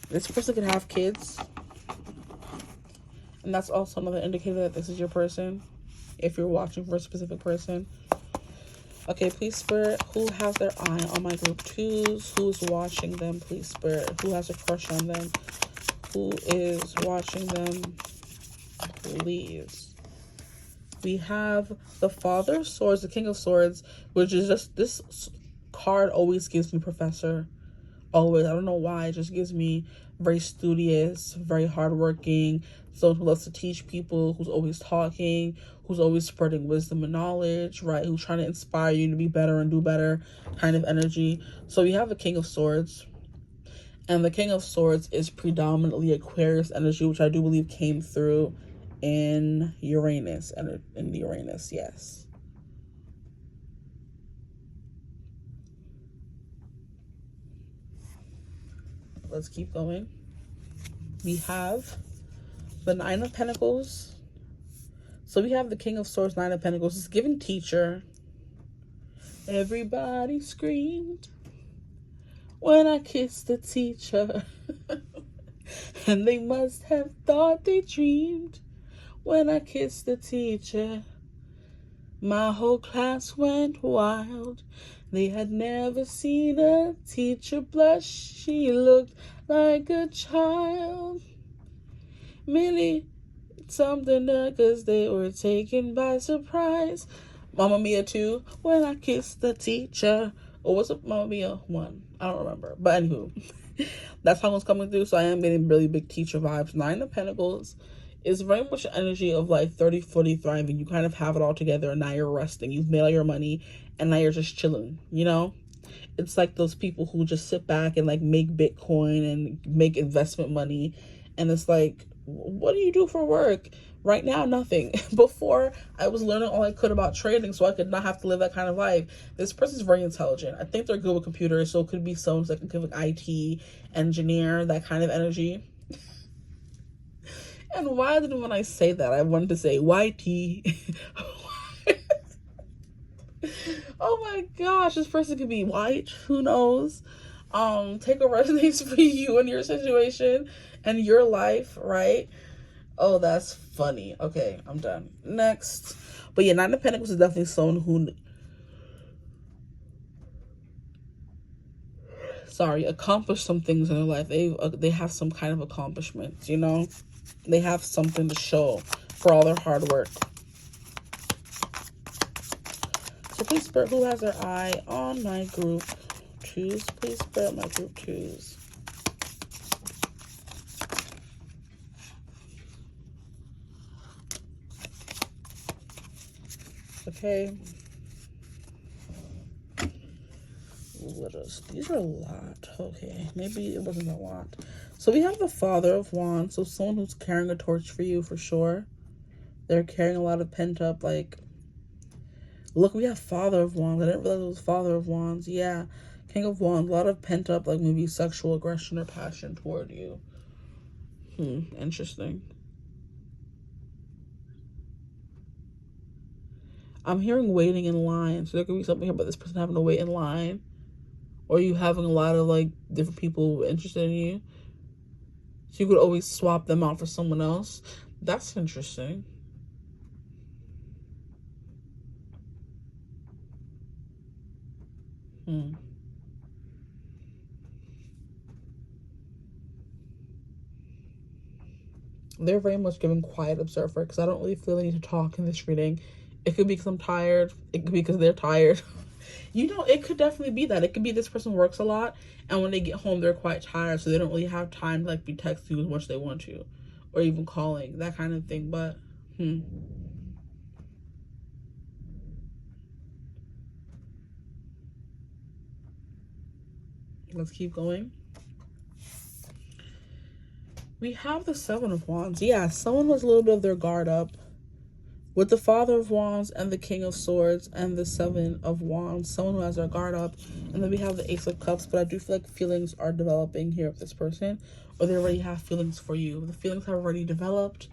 This person could have kids. And that's also another indicator that this is your person. If you're watching for a specific person. Okay, please, Spirit, who has their eye on my group 2s? Who's watching them, please, Spirit? Who has a crush on them? Who is watching them, please? We have the Father of Swords, the King of Swords, which is just, this card always gives me Professor. Always. I don't know why. It just gives me very studious, very hardworking, someone who loves to teach people, who's always talking, who's always spreading wisdom and knowledge, right? Who's trying to inspire you to be better and do better kind of energy. So we have the King of Swords. And the King of Swords is predominantly Aquarius energy, which I do believe came through in Uranus. In Uranus, yes. Let's keep going. We have the Nine of Pentacles. So we have the King of Swords, Nine of Pentacles. It's giving teacher. Everybody screamed when I kissed the teacher. And they must have thought they dreamed when I kissed the teacher. My whole class went wild. They had never seen a teacher blush. She looked like a child. Merely something because they were taken by surprise. Mamma Mia 2, when I kissed the teacher. Or was it Mamma Mia 1? I don't remember. But anywho, that song was coming through, so I am getting really big teacher vibes. Nine of Pentacles is very much the energy of like 30, 40 thriving. You kind of have it all together and now you're resting. You've made all your money and now you're just chilling, you know? It's like those people who just sit back and like make Bitcoin and make investment money. And it's like, what do you do for work? Right now, nothing. Before, I was learning all I could about trading so I could not have to live that kind of life. This person's very intelligent. I think they're good with computers, so it could be someone who's like an IT engineer, that kind of energy. And why did when I say that, I wanted to say YT. Oh my gosh, this person could be white. Who knows? Take what resonates for you and your situation and your life, right? Oh, that's funny. Okay, I'm done. Next. But yeah, Nine of Pentacles is definitely someone who, accomplished some things in their life. They have some kind of accomplishments, you know? They have something to show for all their hard work. So please, Spirit, who has their eye on my group 2s? Please, Spirit, my group 2s. Okay. These are a lot. Okay, maybe it wasn't a lot. So we have the Father of Wands. So someone who's carrying a torch for you for sure. They're carrying a lot of pent up, like, look, we have Father of Wands. I didn't realize it was Father of Wands. Yeah. King of Wands. A lot of pent up, like, maybe sexual aggression or passion toward you. Interesting. I'm hearing waiting in line. So there could be something here about this person having to wait in line. Or you having a lot of, like, different people interested in you. So you could always swap them out for someone else. That's interesting. They're very much giving quiet observer because I don't really feel the need to talk in this reading. It could be because I'm tired. It could be because they're tired. You know, it could definitely be that. It could be this person works a lot and when they get home, they're quite tired. So they don't really have time to like be texting you as much as they want to or even calling, that kind of thing. But, let's keep going. We have the Seven of Wands. Yeah, someone was a little bit of their guard up. With the Father of Wands and the King of Swords and the Seven of Wands, someone who has their guard up. And then we have the Ace of Cups, but I do feel like feelings are developing here with this person, or they already have feelings for you. The feelings have already developed.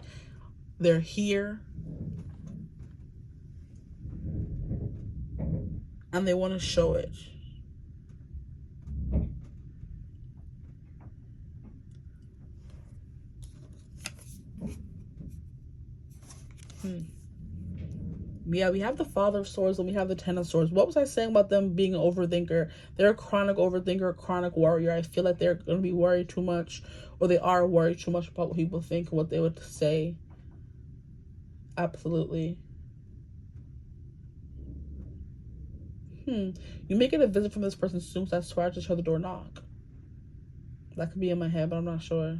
They're here. And they want to show it. Yeah, we have the Father of Swords and we have the Ten of Swords. What was I saying about them being an overthinker? They're a chronic overthinker, a chronic worrier. I feel like they're going to be worried too much, or they are worried too much about what people think and what they would say. Absolutely. You may get a visit from this person soon, so I swear I just heard the door knock. That could be in my head, but I'm not sure.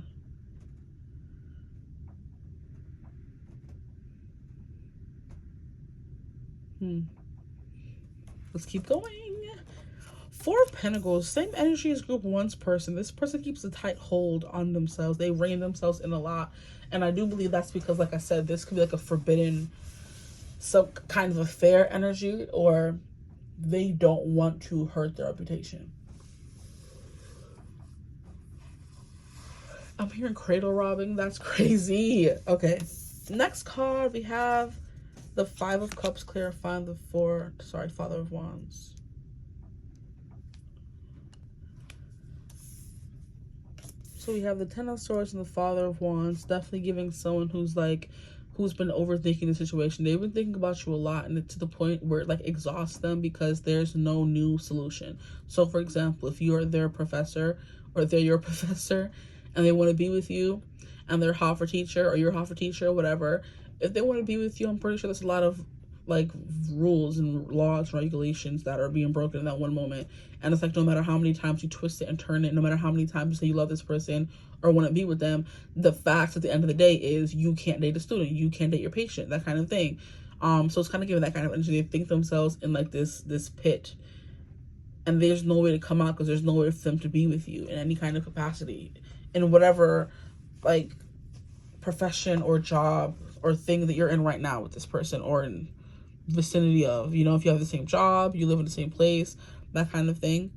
Let's keep going. Four of Pentacles, same energy as Group 1's person. This person keeps a tight hold on themselves. They rein themselves in a lot. And I do believe that's because, like I said, this could be like a forbidden, some kind of affair energy, or they don't want to hurt their reputation. I'm hearing cradle robbing. That's crazy. Okay. Next card, we have the Five of Cups clarifying the Father of Wands. So we have the Ten of Swords and the Father of Wands, definitely giving someone who's been overthinking the situation. They've been thinking about you a lot, and to the point where it like exhausts them because there's no new solution. So for example, if you're their professor or they're your professor and they want to be with you and they're hot for teacher, or you're hot for teacher, or whatever, if they want to be with you, I'm pretty sure there's a lot of like rules and laws and regulations that are being broken in that one moment. And it's like, no matter how many times you twist it and turn it, no matter how many times you say you love this person or want to be with them, the fact at the end of the day is you can't date a student, you can't date your patient, that kind of thing. So it's kind of giving that kind of energy. They think themselves in like this pit, and there's no way to come out because there's no way for them to be with you in any kind of capacity, in whatever like profession or job or thing that you're in right now with this person, or in vicinity of, you know, if you have the same job, you live in the same place, that kind of thing.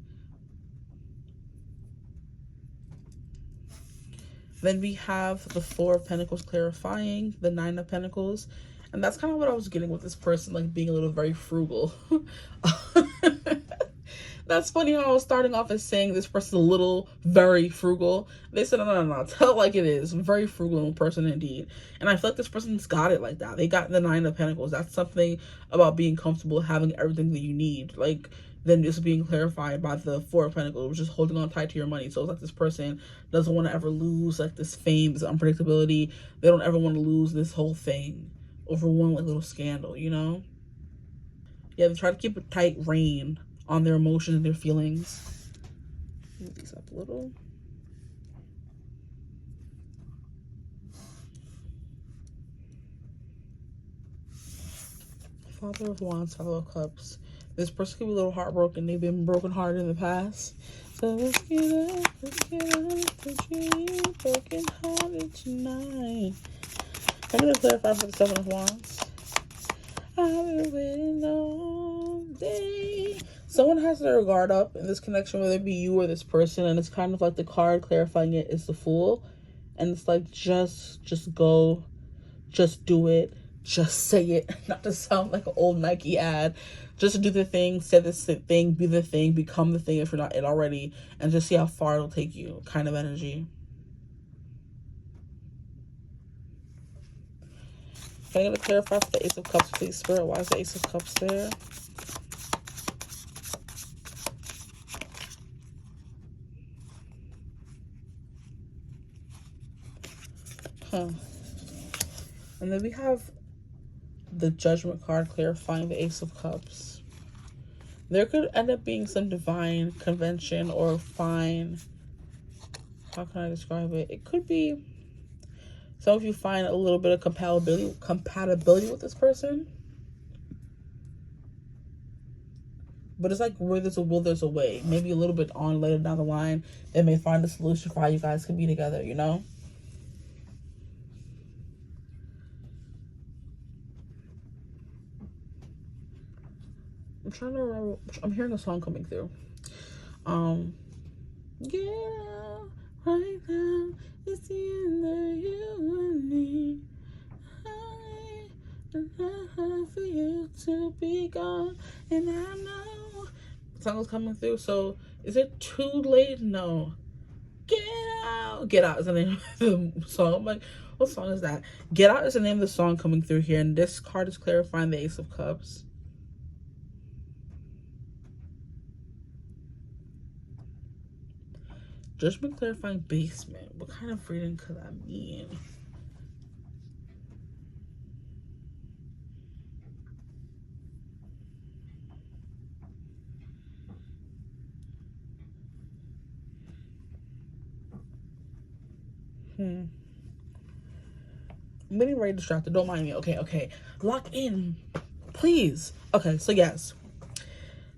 Then we have the Four of Pentacles clarifying the Nine of Pentacles, and that's kind of what I was getting with this person, like being a little very frugal. That's funny how I was starting off as saying this person's a little very frugal. They said, no, tell it like it is. Very frugal person indeed. And I feel like this person's got it like that. They got the Nine of Pentacles. That's something about being comfortable, having everything that you need. Like, then just being clarified by the Four of Pentacles, just holding on tight to your money. So it's like this person doesn't want to ever lose like this fame, this unpredictability. They don't ever want to lose this whole thing over one like little scandal, you know? Yeah, they try to keep a tight rein on their emotions and their feelings. Move these up a little. Father of Wands, Father of Cups. This person could be a little heartbroken. They've been brokenhearted in the past. So let's get up, brokenhearted tonight. I'm going to clarify for the Seven of Wands. I've been waiting all day. Someone has their guard up in this connection, whether it be you or this person, and it's kind of like the card clarifying it is the Fool. And it's like, just go, just do it, just say it. Not to sound like an old Nike ad. Just do the thing, say this thing, be the thing, become the thing if you're not it already, and just see how far it'll take you, kind of energy. Can I get a clarify for the Ace of Cups, please, Spirit? Why is the Ace of Cups there? And then we have the Judgment card clarifying the Ace of Cups. There could end up being some divine convention or fine. How can I describe it? It could be some of you find a little bit of compatibility with this person. But it's like where there's a will, there's a way. Maybe a little bit on later down the line, they may find a solution for how you guys can be together, you know? I'm trying to remember. I'm hearing a song coming through. Yeah, right now it's the end of you and me. I for you to be gone, and I know the song is coming through. So is it too late? No. Get out is the name of the song. I'm like, what song is that? Get Out is the name of the song coming through here, and this card is clarifying the Ace of Cups. Judgment clarifying basement. What kind of reading could that mean? I'm getting very distracted. Don't mind me. Okay. Lock in, please. Okay, so yes.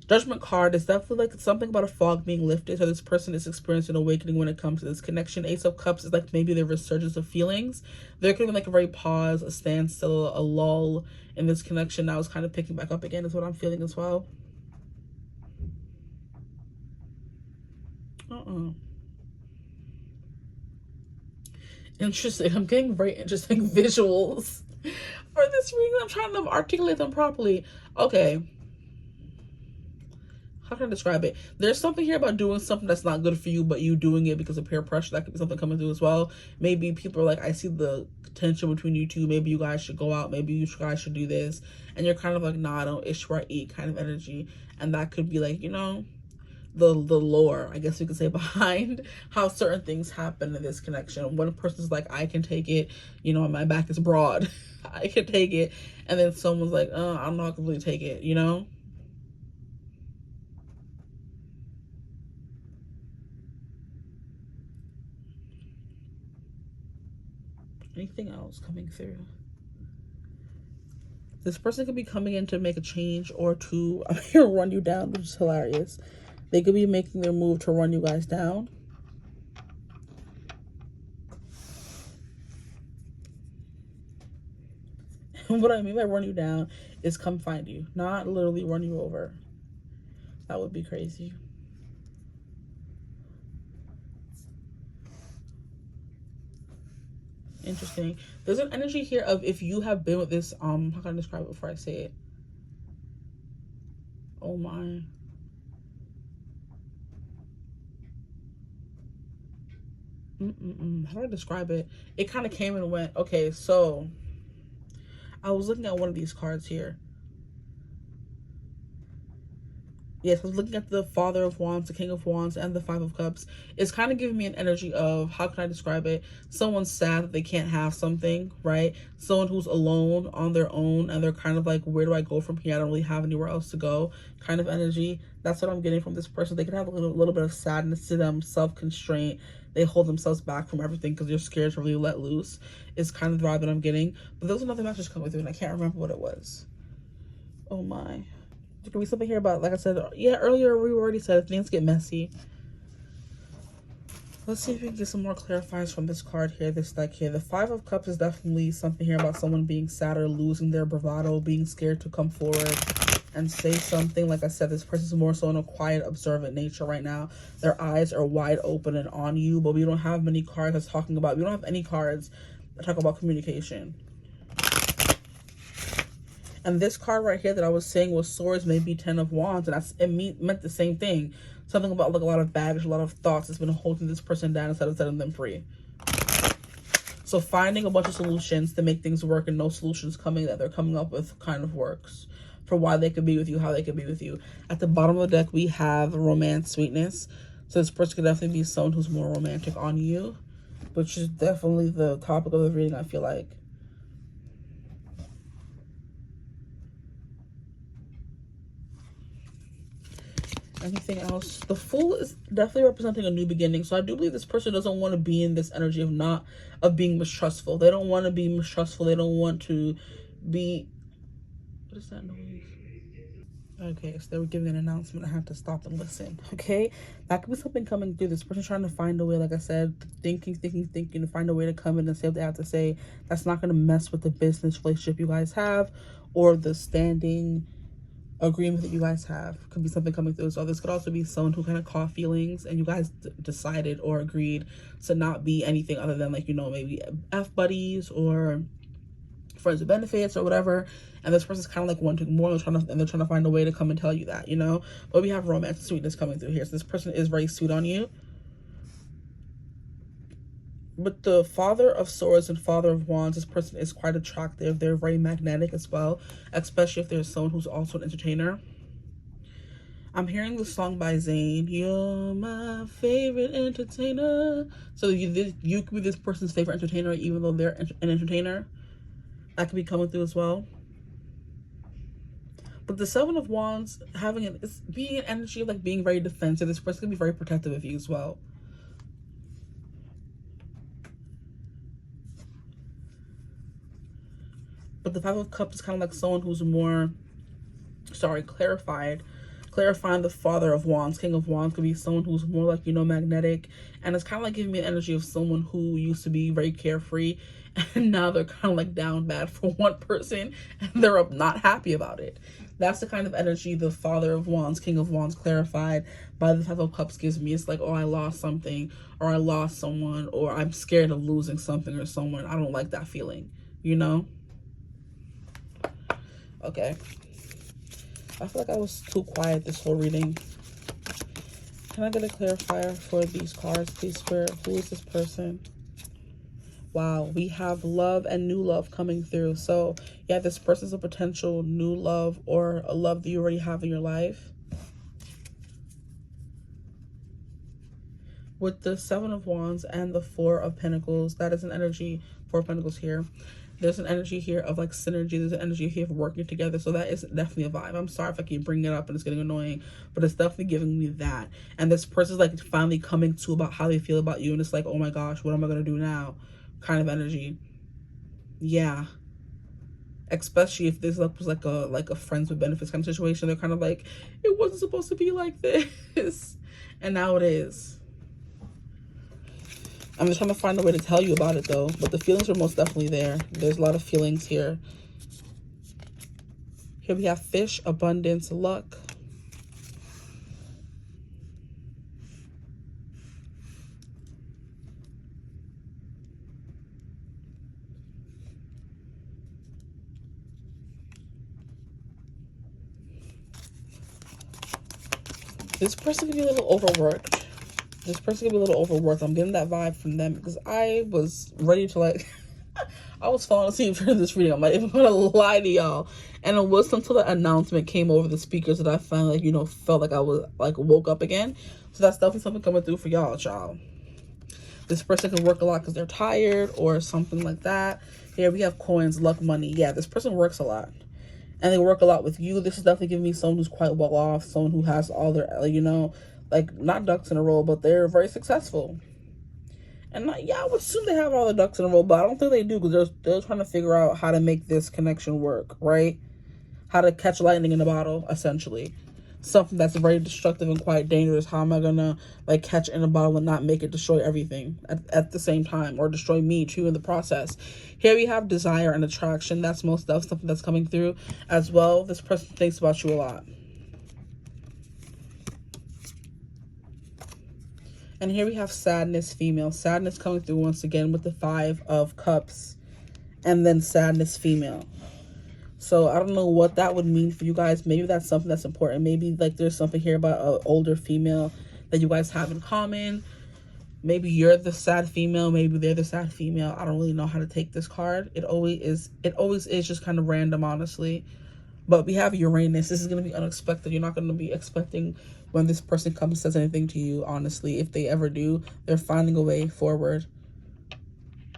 Judgment card is definitely like something about a fog being lifted. So this person is experiencing awakening when it comes to this connection. Ace of Cups is like maybe the resurgence of feelings. There could be like a very pause, a standstill, a lull in this connection. Now it's kind of picking back up again is what I'm feeling as well. Interesting. I'm getting very interesting visuals for this reading. I'm trying to articulate them properly. Okay. How can I describe it? There's something here about doing something that's not good for you, but you doing it because of peer pressure. That could be something coming through as well. Maybe people are like, I see the tension between you two. Maybe you guys should go out. Maybe you guys should do this. And you're kind of like, nah, I don't ish where I eat kind of energy. And that could be like, you know, the lore, I guess you could say, behind how certain things happen in this connection. One person's like, I can take it, you know, my back is broad. I can take it. And then someone's like, I'm not gonna really take it, you know? Anything else coming through? This person could be coming in to make a change or to run you down, which is hilarious. They could be making their move to run you guys down. What I mean by run you down is come find you, not literally run you over. That would be crazy. Interesting. There's an energy here of if you have been with this, how can I describe it before I say it? Oh my. How do I describe it? It kind of came and went. Okay, so I was looking at one of these cards here. Yes, I was looking at the Father of Wands, the King of Wands, and the Five of Cups. It's kind of giving me an energy of, how can I describe it? Someone's sad that they can't have something, right? Someone who's alone on their own, and they're kind of like, where do I go from here? I don't really have anywhere else to go, kind of energy. That's what I'm getting from this person. They could have a little bit of sadness to them, self-constraint. They hold themselves back from everything because they're scared to really let loose. It's kind of the vibe that I'm getting. But there was another message coming through, and I can't remember what it was. Oh my. There could be something here about, like I said, yeah, earlier we already said things get messy. Let's see if we can get some more clarifiers from this card here, this deck here. The Five of Cups is definitely something here about someone being sad or losing their bravado, being scared to come forward and say something. Like I said, this person's more so in a quiet, observant nature right now. Their eyes are wide open and on you, but we don't have many cards that's talking about, we don't have any cards that talk about communication. And this card right here that I was saying was Swords, maybe 10 of Wands, and it meant the same thing. Something about like a lot of baggage, a lot of thoughts that's been holding this person down instead of setting them free. So finding a bunch of solutions to make things work, and no solutions coming that they're coming up with kind of works for why they could be with you, how they could be with you. At the bottom of the deck, we have romance, sweetness. So this person could definitely be someone who's more romantic on you, which is definitely the topic of the reading, I feel like. Anything else? The Fool is definitely representing a new beginning. So I do believe this person doesn't want to be in this energy of being mistrustful. They don't want to be mistrustful. They don't want to be, what is that noise? Okay, so they were giving an announcement. I had to stop and listen. Okay, that could be something coming through. This person trying to find a way, like I said, thinking to find a way to come in and say what they have to say. That's not going to mess with the business relationship you guys have, or the standing agreement that you guys have. Could be something coming through as well. This could also be someone who kind of caught feelings and you guys decided or agreed to not be anything other than, like, you know, maybe F buddies or friends with benefits or whatever, and this person's kind of like wanting more, and they're trying to find a way to come and tell you that, you know. But we have romance and sweetness coming through here, so this person is very sweet on you. With the Father of Swords and Father of Wands, this person is quite attractive. They're very magnetic as well, especially if there's someone who's also an entertainer. I'm hearing the song by Zayn, "You're my favorite entertainer." So you could be this person's favorite entertainer, even though they're an entertainer. That could be coming through as well. But the Seven of Wands, it's being an energy of like being very defensive. This person can be very protective of you as well. But the Five of Cups is kind of like someone who's more, clarifying the Father of Wands. King of Wands could be someone who's more like, you know, magnetic. And it's kind of like giving me an energy of someone who used to be very carefree, and now they're kind of like down bad for one person and they're not happy about it. That's the kind of energy the Father of Wands, King of Wands, clarified by the Five of Cups gives me. It's like, oh, I lost something, or I lost someone, or I'm scared of losing something or someone. I don't like that feeling, you know? Okay. I feel like I was too quiet this whole reading. Can I get a clarifier for these cards, please, Spirit? Who is this person? Wow, we have love and new love coming through. So, yeah, this person's a potential new love or a love that you already have in your life. With the Seven of Wands and the Four of Pentacles, that is an energy, Four of Pentacles here. There's an energy here of like synergy. There's an energy here of working together. So that is definitely a vibe. I'm sorry if I keep bringing it up and it's getting annoying, but it's definitely giving me that. And this person's like finally coming to about how they feel about you. And it's like, oh my gosh, what am I going to do now? Kind of energy. Yeah. Especially if this was like a friends with benefits kind of situation. They're kind of like, it wasn't supposed to be like this. And now it is. I'm just trying to find a way to tell you about it though. But the feelings are most definitely there. There's a lot of feelings here. Here we have fish, abundance, luck. This person can be a little overworked. This person can be a little overworked. I'm getting that vibe from them because I was ready to like, I was falling asleep during this reading. I'm not even gonna lie to y'all. And it wasn't until the announcement came over the speakers that I finally, like, you know, felt like I was like woke up again. So that's definitely something coming through for y'all, child. This person can work a lot because they're tired or something like that. Here we have coins, luck, money. Yeah, this person works a lot. And they work a lot with you. This is definitely giving me someone who's quite well off, someone who has all their, you know, like not ducks in a row, but they're very successful. And yeah, I would assume they have all the ducks in a row, but I don't think they do because they're trying to figure out how to make this connection work, right? How to catch lightning in a bottle, essentially. Something that's very destructive and quite dangerous. How am I gonna like catch in a bottle and not make it destroy everything at the same time, or destroy me too in the process? Here we have desire and attraction. That's most of something that's coming through as well. This person thinks about you a lot. And here we have sadness, female. Sadness coming through once again with the Five of Cups, and then sadness, female. So I don't know what that would mean for you guys. Maybe that's something that's important. Maybe like there's something here about an older female that you guys have in common. Maybe you're the sad female. Maybe they're the sad female. I don't really know how to take this card. It always is just kind of random, honestly. But we have Uranus. This is going to be unexpected. You're not going to be expecting when this person comes and says anything to you, honestly. If they ever do, they're finding a way forward.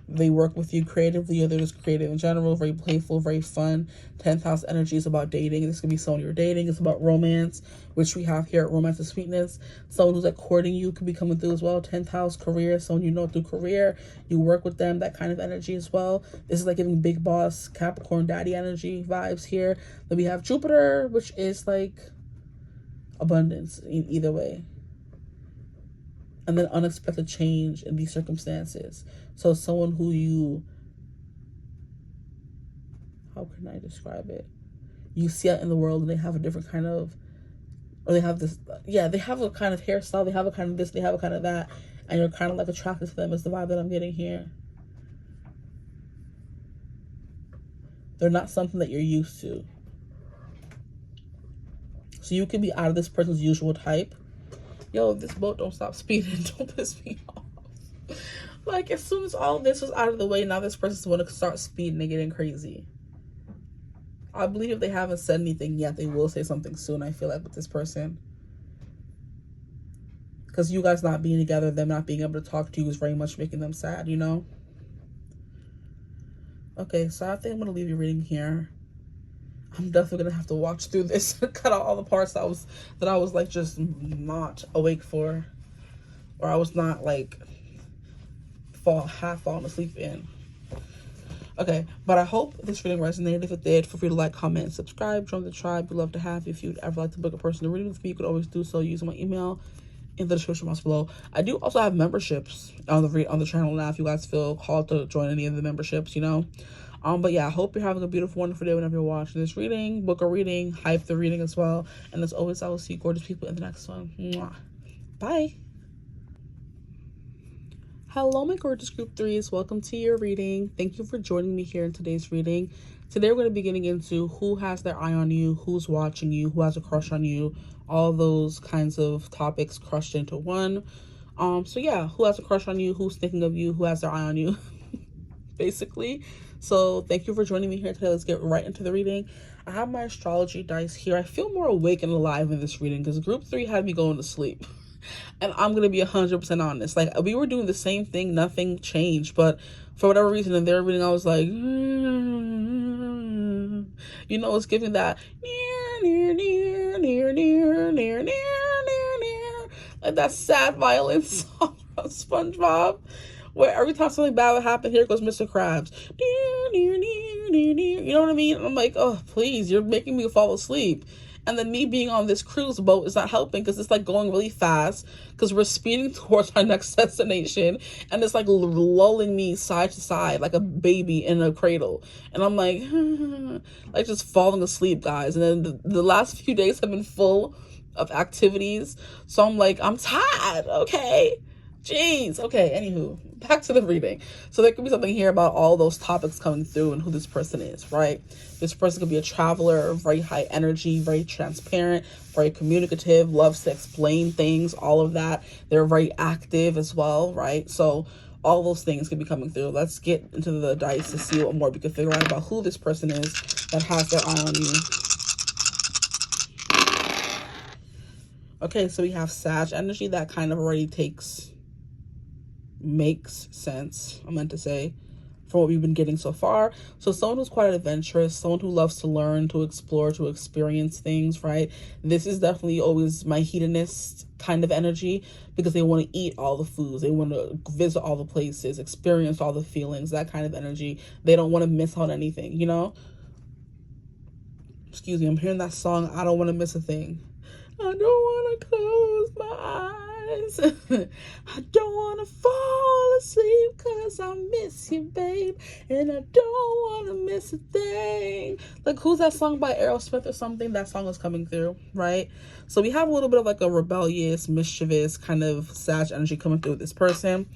They work with you creatively, or they're just creative in general, very playful, very fun. 10th house energy is about dating. This could be someone you're dating. It's about romance, which we have here at Romance and Sweetness. Someone who's like courting you could be coming through as well. 10th house, career, someone you know through career. You work with them, that kind of energy as well. This is like giving big boss, Capricorn, daddy energy vibes here. Then we have Jupiter, which is like abundance in either way. And then unexpected change in these circumstances. So someone who you, how can I describe it? you see it in the world and they have a different kind of, or they have this, yeah, they have a kind of hairstyle, they have a kind of this, they have a kind of that, and you're kind of like attracted to them is the vibe that I'm getting here. They're not something that you're used to. So you can be out of this person's usual type. Yo, this boat don't stop speeding. Don't piss me off. Like, as soon as all of this was out of the way, now this person's going to start speeding and getting crazy. I believe if they haven't said anything yet, they will say something soon, I feel like, with this person. Because you guys not being together, them not being able to talk to you is very much making them sad, you know? Okay, so I think I'm going to leave you reading here. I'm definitely going to have to watch through this and cut out all the parts that I was like just not awake for. Or I was not like half falling asleep in. Okay, but I hope this reading resonated. If it did, feel free to like, comment, and subscribe. Join the tribe. We'd love to have you. If you'd ever like to book a personal reading with me, you could always do so using my email in the description box below. I do also have memberships on the channel now if you guys feel called to join any of the memberships, you know. But yeah, I hope you're having a beautiful, wonderful day whenever you're watching this reading. Book a reading, hype the reading as well. And as always, I will see gorgeous people in the next one. Mwah. Bye. Hello, my gorgeous group 3s. Welcome to your reading. Thank you for joining me here in today's reading. Today, we're going to be getting into who has their eye on you, who's watching you, who has a crush on you, all those kinds of topics crushed into one. So yeah, who has a crush on you, who's thinking of you, who has their eye on you, basically. So thank you for joining me here today. Let's get right into the reading. I have my astrology dice here. I feel more awake and alive in this reading because group 3 had me going to sleep. And I'm going to be 100% honest. Like, we were doing the same thing. Nothing changed. But for whatever reason, in their reading, I was like, you know, it's giving that like that sad violin song from SpongeBob, where every time something bad would happen, here goes Mr. Krabs. You know what I mean? And I'm like, oh, please, you're making me fall asleep. And then me being on this cruise boat is not helping because it's like going really fast because we're speeding towards our next destination. And it's like lulling me side to side like a baby in a cradle. And I'm like, like just falling asleep, guys. And then the last few days have been full of activities. So I'm like, I'm tired, okay? Jeez. Okay, anywho, back to the reading. So there could be something here about all those topics coming through and who this person is, right? This person could be a traveler, very high energy, very transparent, very communicative, loves to explain things, all of that. They're very active as well, right? So all those things could be coming through. Let's get into the dice to see what more we can figure out about who this person is that has their eye on you. Okay, so we have Sag energy. That kind of already makes sense, I meant to say, from what we've been getting so far. So someone who's quite adventurous, someone who loves to learn, to explore, to experience things, right? This is definitely always my hedonist kind of energy because they want to eat all the foods, they want to visit all the places, experience all the feelings, that kind of energy. They don't want to miss out on anything, you know? Excuse me, I'm hearing that song, I Don't Want to Miss a Thing. I don't want to close my eyes. I don't want to fall asleep because I miss you, babe. And I don't want to miss a thing. Like, who's that song by Aerosmith or something? That song is coming through, right? So we have a little bit of like a rebellious, mischievous kind of Sag energy coming through with this person.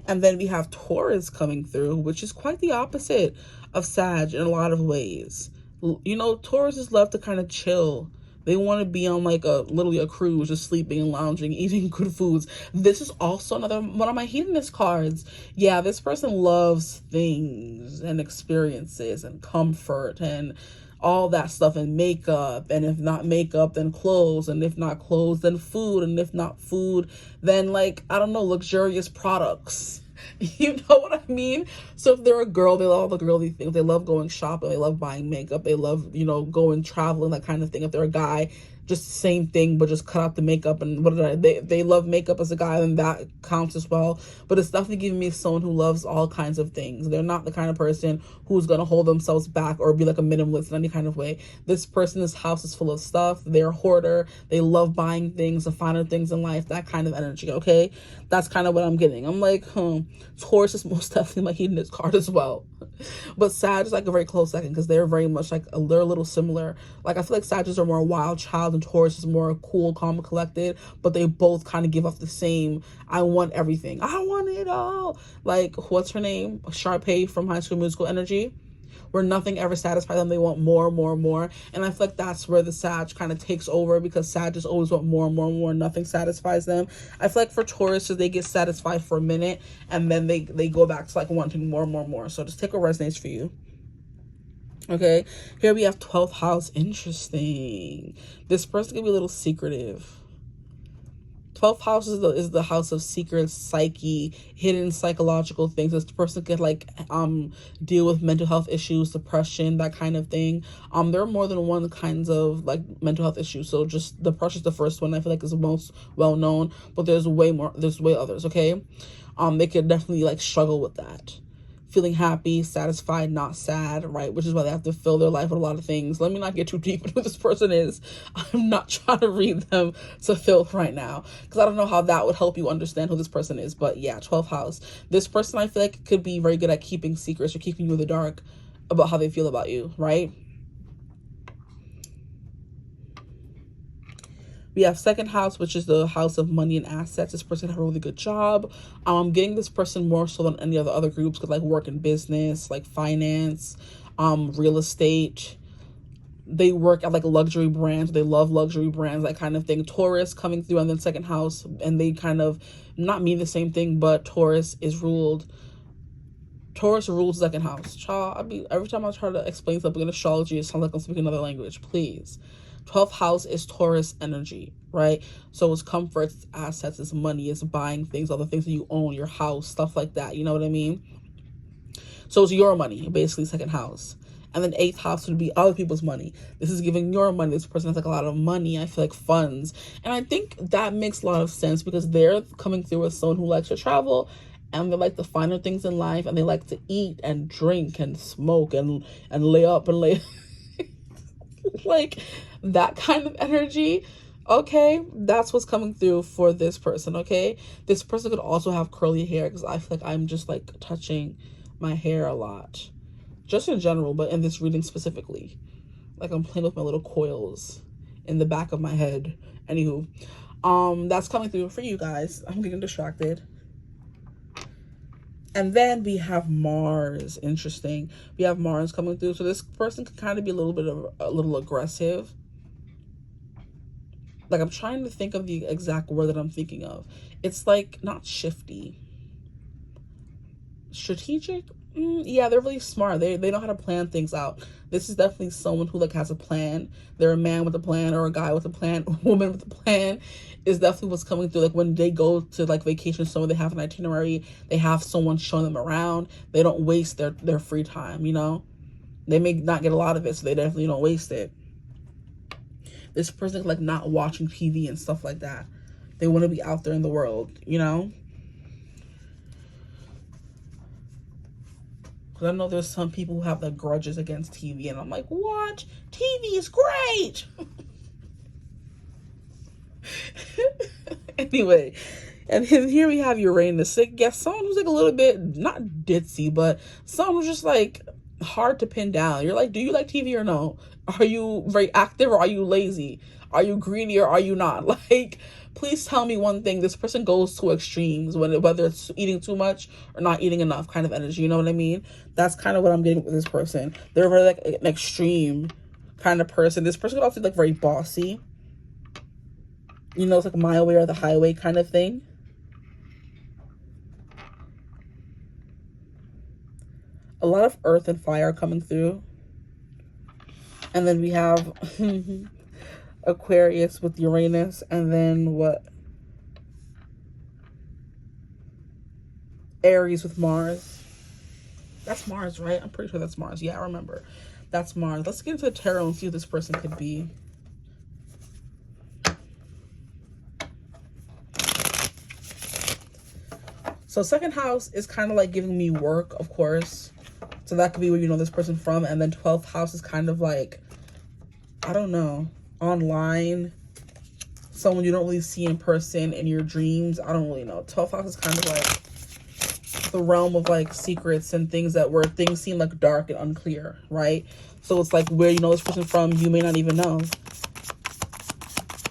And then we have Taurus coming through, which is quite the opposite of Sag in a lot of ways. You know, Tauruses love to kind of chill. They want to be on like literally a cruise, just sleeping and lounging, eating good foods. This is also another one of my hedonist cards. Yeah, this person loves things and experiences and comfort and all that stuff, and makeup, and if not makeup, then clothes, and if not clothes, then food, and if not food, then like, I don't know, luxurious products. You know what I mean? So if they're a girl, they love all the girly things. They love going shopping. They love buying makeup. They love, you know, going traveling, that kind of thing. If they're a guy, just the same thing, but just cut out the makeup. And they love makeup as a guy, and that counts as well. But it's definitely giving me someone who loves all kinds of things. They're not the kind of person who's going to hold themselves back or be like a minimalist in any kind of way. This person's house is full of stuff. They're a hoarder. They love buying things, the finer things in life, that kind of energy, okay? That's kind of what I'm getting. I'm like, Taurus is most definitely my hedonist card as well. But Sag is like a very close second because they're very much like they're a little similar. Like I feel like Sagittarius are more wild child and Taurus is more cool, calm, and collected. But they both kind of give off the same. I want everything. I want it all. Like what's her name? Sharpay from High School Musical energy, where nothing ever satisfies them. They want more, more, more. And I feel like that's where the Sag kind of takes over because Sag just always want more, more, more. Nothing satisfies them. I feel like for Taurus, they get satisfied for a minute and then they go back to like wanting more, more, more. So just take what resonates for you. Okay, here we have 12th house. Interesting. This person can be a little secretive. 12th house is the house of secrets, psyche, hidden psychological things. This person could like deal with mental health issues, depression, that kind of thing. There are more than one kinds of like mental health issues. So just depression is the first one I feel like is the most well known, but there's way others, okay? They could definitely like struggle with that. Feeling happy, satisfied, not sad, right? Which is why they have to fill their life with a lot of things. Let me not get too deep into who this person is. I'm not trying to read them to filth right now because I don't know how that would help you understand who this person is. But yeah, 12th house. This person I feel like could be very good at keeping secrets or keeping you in the dark about how they feel about you, right? We have 2nd house, which is the house of money and assets. This person have a really good job. I'm getting this person more so than any of the other groups because like work in business, like finance, real estate. They work at like luxury brands. They love luxury brands, that kind of thing. Taurus coming through and then 2nd house, and they kind of not mean the same thing, but Taurus rules 2nd house. Child, every time I try to explain something in astrology, it sounds like I'm speaking another language. Please. 12th house is Taurus energy, right? So it's comfort, it's assets, it's money, it's buying things, all the things that you own, your house, stuff like that. You know what I mean? So it's your money, basically, 2nd house. And then 8th house would be other people's money. This is giving your money. This person has like a lot of money. I feel like funds. And I think that makes a lot of sense because they're coming through as someone who likes to travel and they like the finer things in life and they like to eat and drink and smoke and lay up and lay like that kind of energy. Okay, that's what's coming through for this person. Okay, this person could also have curly hair because I feel like I'm just like touching my hair a lot, just in general, but in this reading specifically, like I'm playing with my little coils in the back of my head. Anywho, that's coming through for you guys. I'm getting distracted. And then we have Mars. Interesting. We have Mars coming through. So this person could kind of be a little aggressive. Like I'm trying to think of the exact word that I'm thinking of. It's like not shifty. Strategic? Yeah, they're really smart. They know how to plan things out. This is definitely someone who like has a plan. They're a man with a plan or a guy with a plan, a woman with a plan. Is definitely what's coming through. Like when they go to like vacation somewhere, they have an itinerary, they have someone showing them around. They don't waste their free time, you know? They may not get a lot of it, so they definitely don't waste it. This person like not watching TV and stuff like that. They want to be out there in the world, you know? Because I know there's some people who have the grudges against TV, and I'm like, what? TV is great! Anyway, and then here we have Uranus. So, yeah, someone who's like a little bit, not ditzy, but someone who's just like hard to pin down. You're like, do you like TV or no? Are you very active or are you lazy? Are you greedy or are you not? Like, please tell me one thing. This person goes to extremes, whether it's eating too much or not eating enough kind of energy. You know what I mean? That's kind of what I'm getting with this person. They're very like an extreme kind of person. This person could also be like very bossy. You know, it's like my way or the highway kind of thing. A lot of earth and fire coming through. And then we have Aquarius with Uranus. And then what? Aries with Mars. That's Mars, right? I'm pretty sure that's Mars. Yeah, I remember. That's Mars. Let's get into the tarot and see who this person could be. So 2nd house is kind of like giving me work, of course. So that could be where you know this person from. And then 12th house is kind of like, I don't know, online. Someone you don't really see in person in your dreams. I don't really know. 12th house is kind of like the realm of like secrets and things that where things seem like dark and unclear, right? So it's like where you know this person from, you may not even know.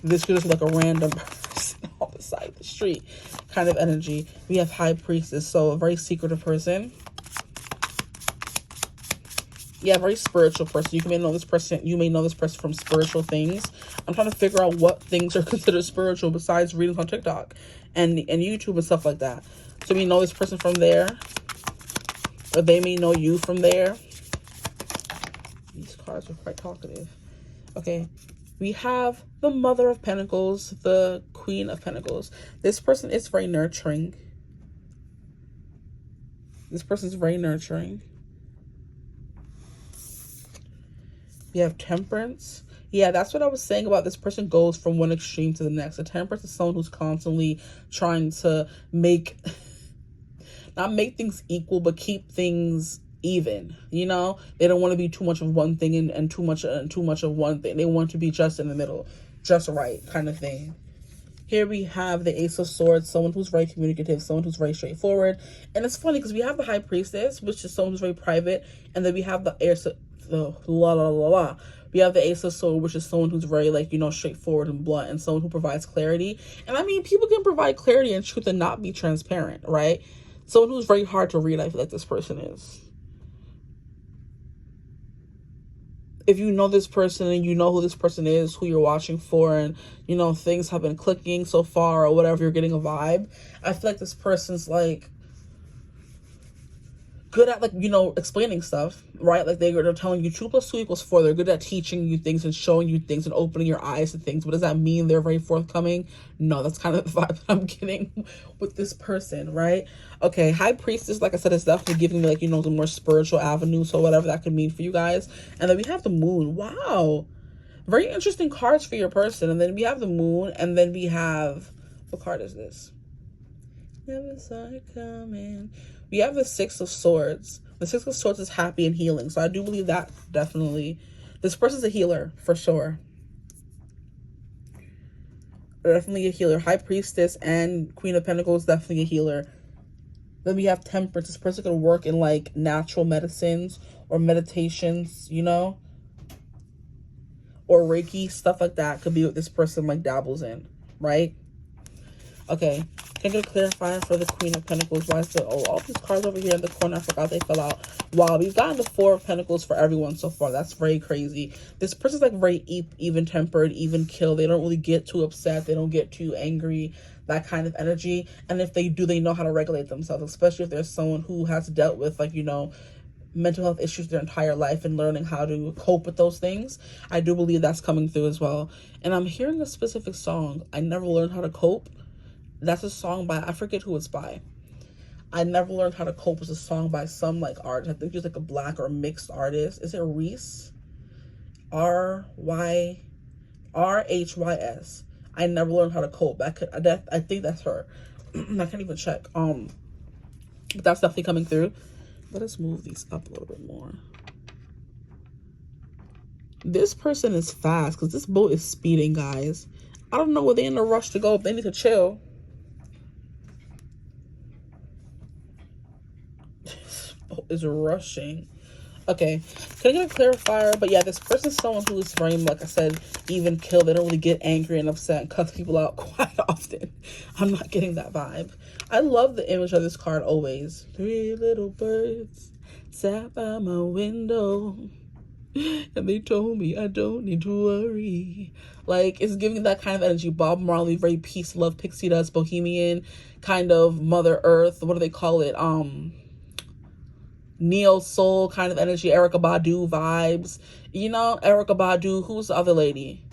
This could just be like a random person on the side of the street kind of energy. We have High Priestess, so a very secretive person. Yeah, very spiritual person. You may know this person. You may know this person from spiritual things. I'm trying to figure out what things are considered spiritual besides readings on TikTok and YouTube and stuff like that. So we know this person from there, or they may know you from there. These cards are quite talkative. Okay, we have the Mother of Pentacles, the Queen of Pentacles. This person is very nurturing. This person is very nurturing. We have Temperance. Yeah, that's what I was saying about this person goes from one extreme to the next. A Temperance is someone who's constantly trying to make, not make things equal, but keep things even. You know, they don't want to be too much of one thing and too much of one thing. They want to be just in the middle, just right kind of thing. Here we have the Ace of Swords, someone who's very communicative, someone who's very straightforward. And it's funny because we have the High Priestess, which is someone who's very private, and then we have the we have the Ace of Swords, which is someone who's very, like, you know, straightforward and blunt, and someone who provides clarity. And I mean, people can provide clarity and truth and not be transparent, right? Someone who's very hard to read, I feel like this person is. If you know this person and you know who this person is, who you're watching for, and, you know, things have been clicking so far or whatever, you're getting a vibe, I feel like this person's, like, good at, like, you know, explaining stuff, right? Like, they're telling you 2 + 2 = 4. They're good at teaching you things and showing you things and opening your eyes to things. What does that mean? They're very forthcoming? No, that's kind of the vibe that I'm getting with this person, right? Okay, High Priestess, like I said, is definitely giving me, like, you know, the more spiritual avenue, so whatever that could mean for you guys. And then we have the Moon. Wow, very interesting cards for your person. And then we have the Moon, and then we have, what card is this? Never saw it coming. We have the Six of Swords. The Six of Swords is happy and healing. So I do believe that definitely. This person's a healer for sure. Definitely a healer. High Priestess and Queen of Pentacles, definitely a healer. Then we have Temperance. This person could work in, like, natural medicines or meditations, you know, or Reiki, stuff like that could be what this person, like, dabbles in, right? Okay, can I get a clarifier for the Queen of Pentacles? Why is the, oh, all these cards over here in the corner, I forgot they fell out. Wow, we've gotten the Four of Pentacles for everyone so far. That's very crazy. This person's, like, very even-tempered, even-kill. They don't really get too upset. They don't get too angry, that kind of energy. And if they do, they know how to regulate themselves, especially if there's someone who has dealt with, like, you know, mental health issues their entire life and learning how to cope with those things. I do believe that's coming through as well. And I'm hearing a specific song, I Never Learned How to Cope. That's a song by, I forget who it's by. I Never Learned How to Cope is a song by some, like, artist. I think he's like a black or mixed artist. Is it Reese? RHYS. I Never Learned How to Cope. I think that's her. I can't even check. But that's definitely coming through. Let us move these up a little bit more. This person is fast because this boat is speeding, guys. I don't know where they're in a rush to go. If they need to chill. Is rushing. Okay, can I get a clarifier? But yeah, this person's someone who is very, like I said, even kill. They don't really get angry and upset and cut people out quite often. I'm not getting that vibe. I love the image of this card always. 3 little birds sat by my window and they told me I don't need to worry. Like, it's giving that kind of energy. Bob Marley, very peace, love, pixie dust, bohemian, kind of Mother Earth. What do they call it? Neo soul kind of energy. Erykah Badu vibes, you know. Erykah Badu, who's the other lady?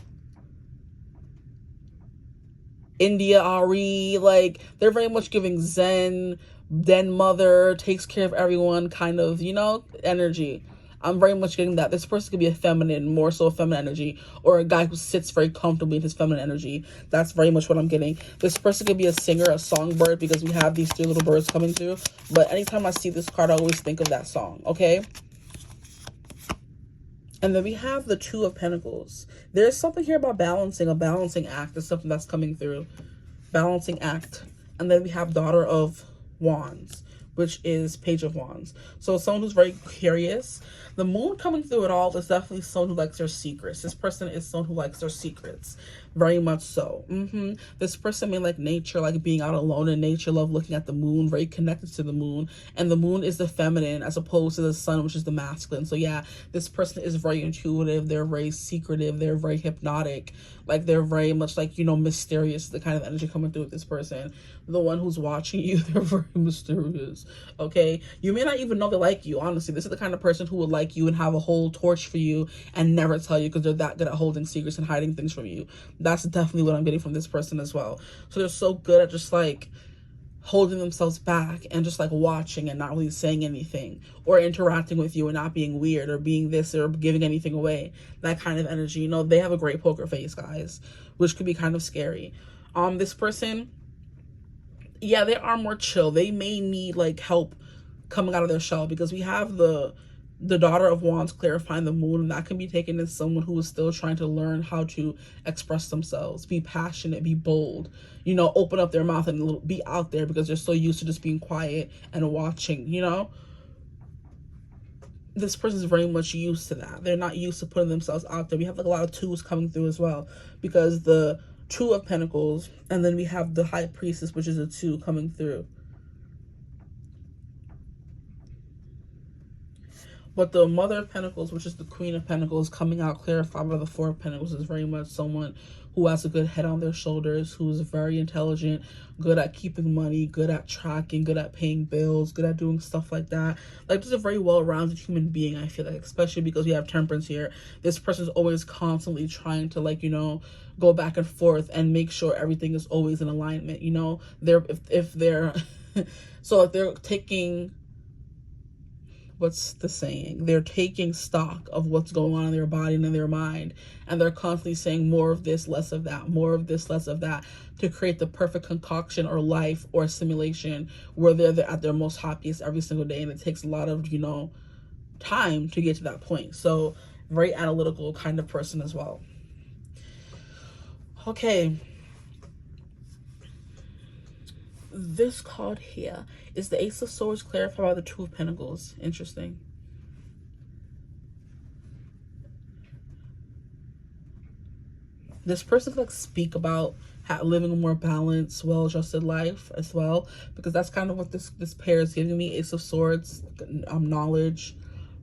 India Ari. Like, they're very much giving zen, den mother, takes care of everyone kind of, you know, energy. I'm very much getting that. This person could be a feminine, more so a feminine energy, or a guy who sits very comfortably in his feminine energy. That's very much what I'm getting. This person could be a singer, a songbird, because we have these 3 little birds coming through. But anytime I see this card, I always think of that song, okay? And then we have the Two of Pentacles. There's something here about balancing, a balancing act is something that's coming through. Balancing act. And then we have Daughter of Wands, which is Page of Wands. So someone who's very curious. The moon coming through it all is definitely someone who likes their secrets. This person is someone who likes their secrets. Very much so. This person may like nature, like being out alone in nature, love looking at the moon, very connected to the moon. And the moon is the feminine as opposed to the sun, which is the masculine. So yeah, this person is very intuitive. They're very secretive. They're very hypnotic. Like they're very much like, you know, mysterious, the kind of energy coming through with this person. The one who's watching you, they're very mysterious. Okay, you may not even know they like you. Honestly, this is the kind of person who would like you and have a whole torch for you and never tell you because they're that good at holding secrets and hiding things from you. That's definitely what I'm getting from this person as well. So they're so good at just like holding themselves back and just like watching and not really saying anything or interacting with you and not being weird or being this or giving anything away. That kind of energy, you know, they have a great poker face, guys, which could be kind of scary. This person, yeah, they are more chill. They may need like help coming out of their shell because we have the Daughter of Wands clarifying the moon, and that can be taken as someone who is still trying to learn how to express themselves, be passionate, be bold, you know, open up their mouth and be out there because they're so used to just being quiet and watching, you know. This person is very much used to that. They're not used to putting themselves out there. We have like a lot of twos coming through as well because the Two of Pentacles, and then we have the High Priestess, which is a 2 coming through. But the Mother of Pentacles, which is the Queen of Pentacles, coming out clarified by the Four of Pentacles, is very much someone who has a good head on their shoulders, who's very intelligent, good at keeping money, good at tracking, good at paying bills, good at doing stuff like that. Like, just a very well-rounded human being, I feel like, especially because we have Temperance here. This person's always constantly trying to, like, you know, go back and forth and make sure everything is always in alignment, you know? If they're... so, like, they're taking... what's the saying? They're taking stock of what's going on in their body and in their mind, and they're constantly saying more of this, less of that, more of this, less of that, to create the perfect concoction or life or simulation where they're at their most happiest every single day. And it takes a lot of, you know, time to get to that point. So very analytical kind of person as well. Okay, this card here is the Ace of Swords clarified by the Two of Pentacles. Interesting. This person could like speak about living a more balanced, well-adjusted life as well, because that's kind of what this pair is giving me. Ace of Swords, knowledge,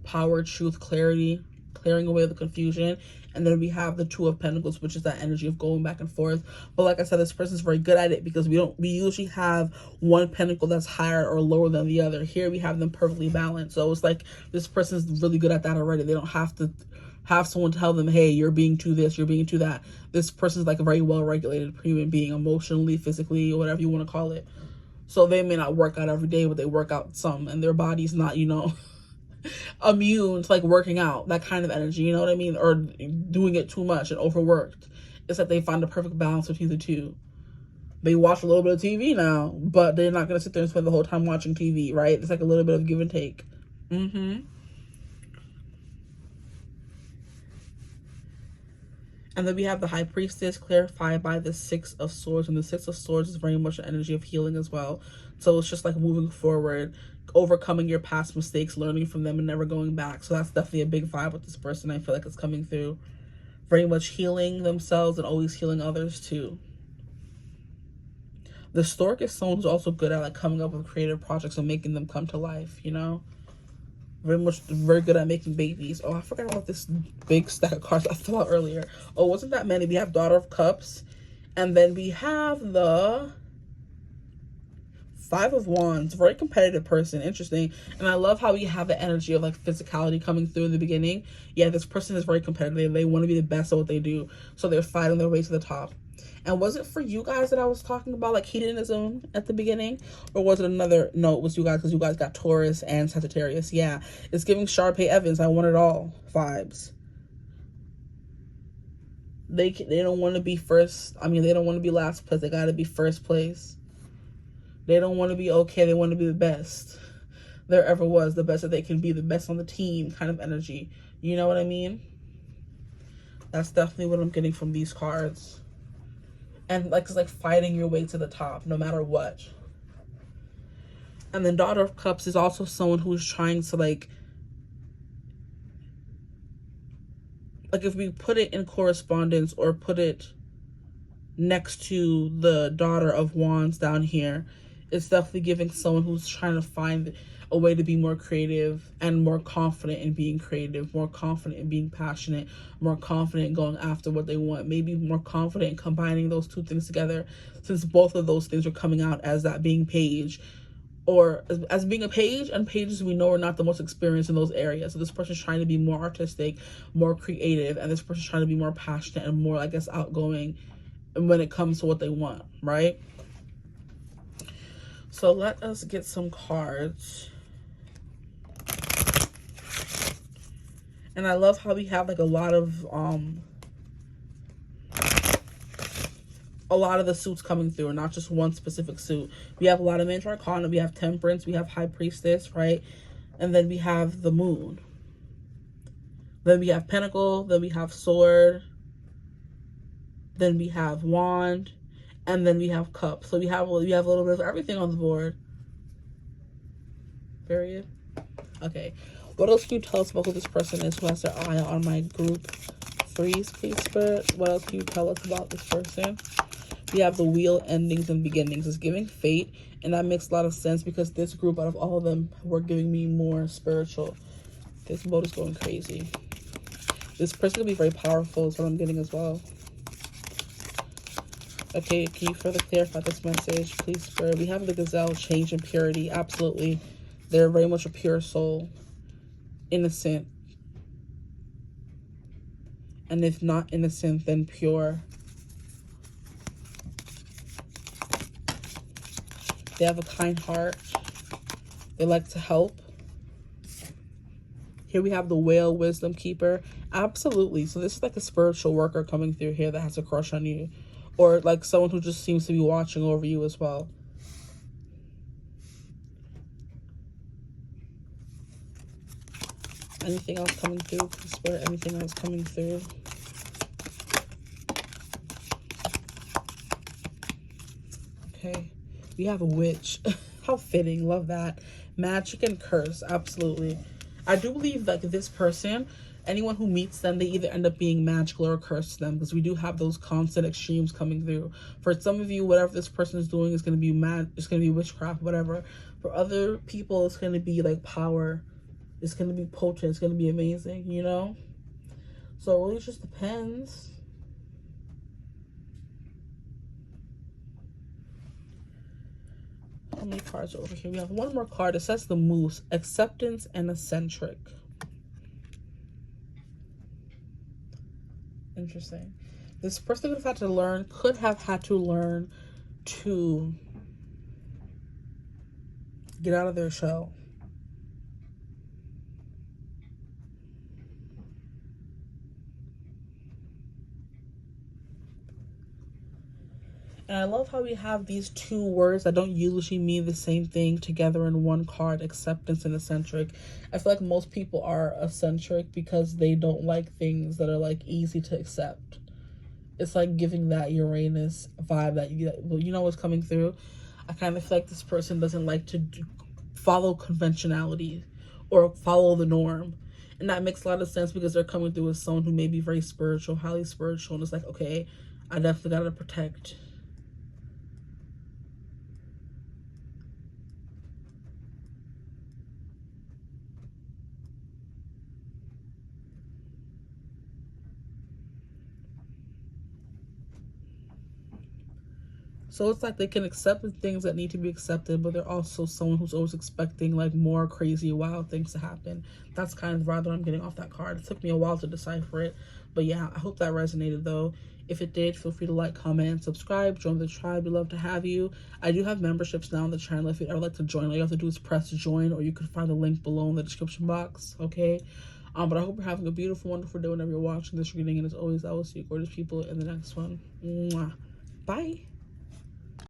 power, truth, clarity, clearing away the confusion. And then we have the Two of Pentacles, which is that energy of going back and forth. But like I said, this person's very good at it because we usually have one pentacle that's higher or lower than the other. Here we have them perfectly balanced. So it's like this person's really good at that already. They don't have to have someone tell them, hey, you're being too this, you're being too that. This person's like a very well-regulated human being, emotionally, physically, or whatever you want to call it. So they may not work out every day, but they work out some, and their body's not, you know, immune to like working out, that kind of energy, you know what I mean, or doing it too much and overworked. It's that they find a perfect balance between the two. They watch a little bit of TV now, but they're not going to sit there and spend the whole time watching TV, right? It's like a little bit of give and take. And then we have the High Priestess clarified by the Six of Swords. And the Six of Swords is very much an energy of healing as well. So it's just like moving forward, overcoming your past mistakes, learning from them, and never going back. So that's definitely a big vibe with this person. I feel like it's coming through. Very much healing themselves and always healing others too. The Stork is someone who's also good at like coming up with creative projects and making them come to life, you know? Very good at making babies. Oh, I forgot about this big stack of cards I thought earlier. Oh, wasn't that many? We have Daughter of Cups, and then we have the Five of Wands. Very competitive person. Interesting. And I love how we have the energy of like physicality coming through in the beginning. Yeah, this person is very competitive. They want to be the best at what they do, so they're fighting their way to the top. And was it for you guys that I was talking about like hedonism at the beginning? Or was it another? No, it was you guys, because you guys got Taurus and Sagittarius. Yeah, it's giving Sharpay Evans, I want it all vibes. They don't want to be first. I mean, they don't want to be last place. They got to be first place. They don't want to be okay. They want to be the best there ever was. The best that they can be. The best on the team kind of energy. You know what I mean? That's definitely what I'm getting from these cards. And like, it's like fighting your way to the top no matter what. And then Daughter of Cups is also someone who's trying to like if we put it in correspondence or put it next to the Daughter of Wands down here, it's definitely giving someone who's trying to find a way to be more creative and more confident in being creative, more confident in being passionate, more confident in going after what they want, maybe more confident in combining those two things together, since both of those things are coming out as that being page, or as being a page, and pages we know are not the most experienced in those areas. So this person's trying to be more artistic, more creative, and this person's trying to be more passionate and more, I guess, outgoing when it comes to what they want, right? So let us get some cards. And I love how we have like a lot of the suits coming through, and not just one specific suit. We have a lot of Major Arcana, we have Temperance, we have High Priestess, right? And then we have the Moon. Then we have Pentacle, then we have Sword, then we have Wand, and then we have Cup. So we have a little bit of everything on the board. Period. Okay. What else can you tell us about who this person is who has their eye on my group 3s, please, Spirit? What else can you tell us about this person? We have the Wheel, Endings and Beginnings. It's giving fate, and that makes a lot of sense because this group, out of all of them, were giving me more spiritual. This boat is going crazy. This person could be very powerful is what I'm getting as well. Okay, can you further clarify this message, please, Spirit? We have the Gazelle, change and purity. Absolutely. They're very much a pure soul. Innocent. And if not innocent, then pure. They have a kind heart. They like to help. Here we have the Whale, Wisdom Keeper. Absolutely. So this is like a spiritual worker coming through here that has a crush on you. Or like someone who just seems to be watching over you as well. Anything else coming through? Spirit, anything else coming through? Okay. We have a Witch. How fitting. Love that. Magic and curse. Absolutely. I do believe like this person, anyone who meets them, they either end up being magical or cursed to them, because we do have those constant extremes coming through. For some of you, whatever this person is doing is going to be it's going to be witchcraft, whatever. For other people, it's going to be like power. It's going to be potent. It's going to be amazing, you know? So it really just depends. How many cards are over here? We have one more card. It says the Moose, acceptance and eccentric. Interesting. This person could have had to learn to get out of their shell. And I love how we have these two words that don't usually mean the same thing together in one card, acceptance and eccentric. I feel like most people are eccentric because they don't like things that are like easy to accept. It's like giving that Uranus vibe that you know what's coming through. I kind of feel like this person doesn't like to follow conventionality or follow the norm. And that makes a lot of sense because they're coming through as someone who may be very spiritual, highly spiritual. And it's like, okay, I definitely got to protect. So it's like they can accept the things that need to be accepted, but they're also someone who's always expecting like more crazy, wild things to happen. That's kind of the vibe that I'm getting off that card. It took me a while to decipher it, but yeah, I hope that resonated though. If it did, feel free to like, comment, and subscribe. Join the tribe. We'd love to have you. I do have memberships now on the channel. If you'd ever like to join, all you have to do is press join, or you can find the link below in the description box, okay? But I hope you're having a beautiful, wonderful day whenever you're watching this reading, and as always, I will see you gorgeous people in the next one. Mwah. Bye.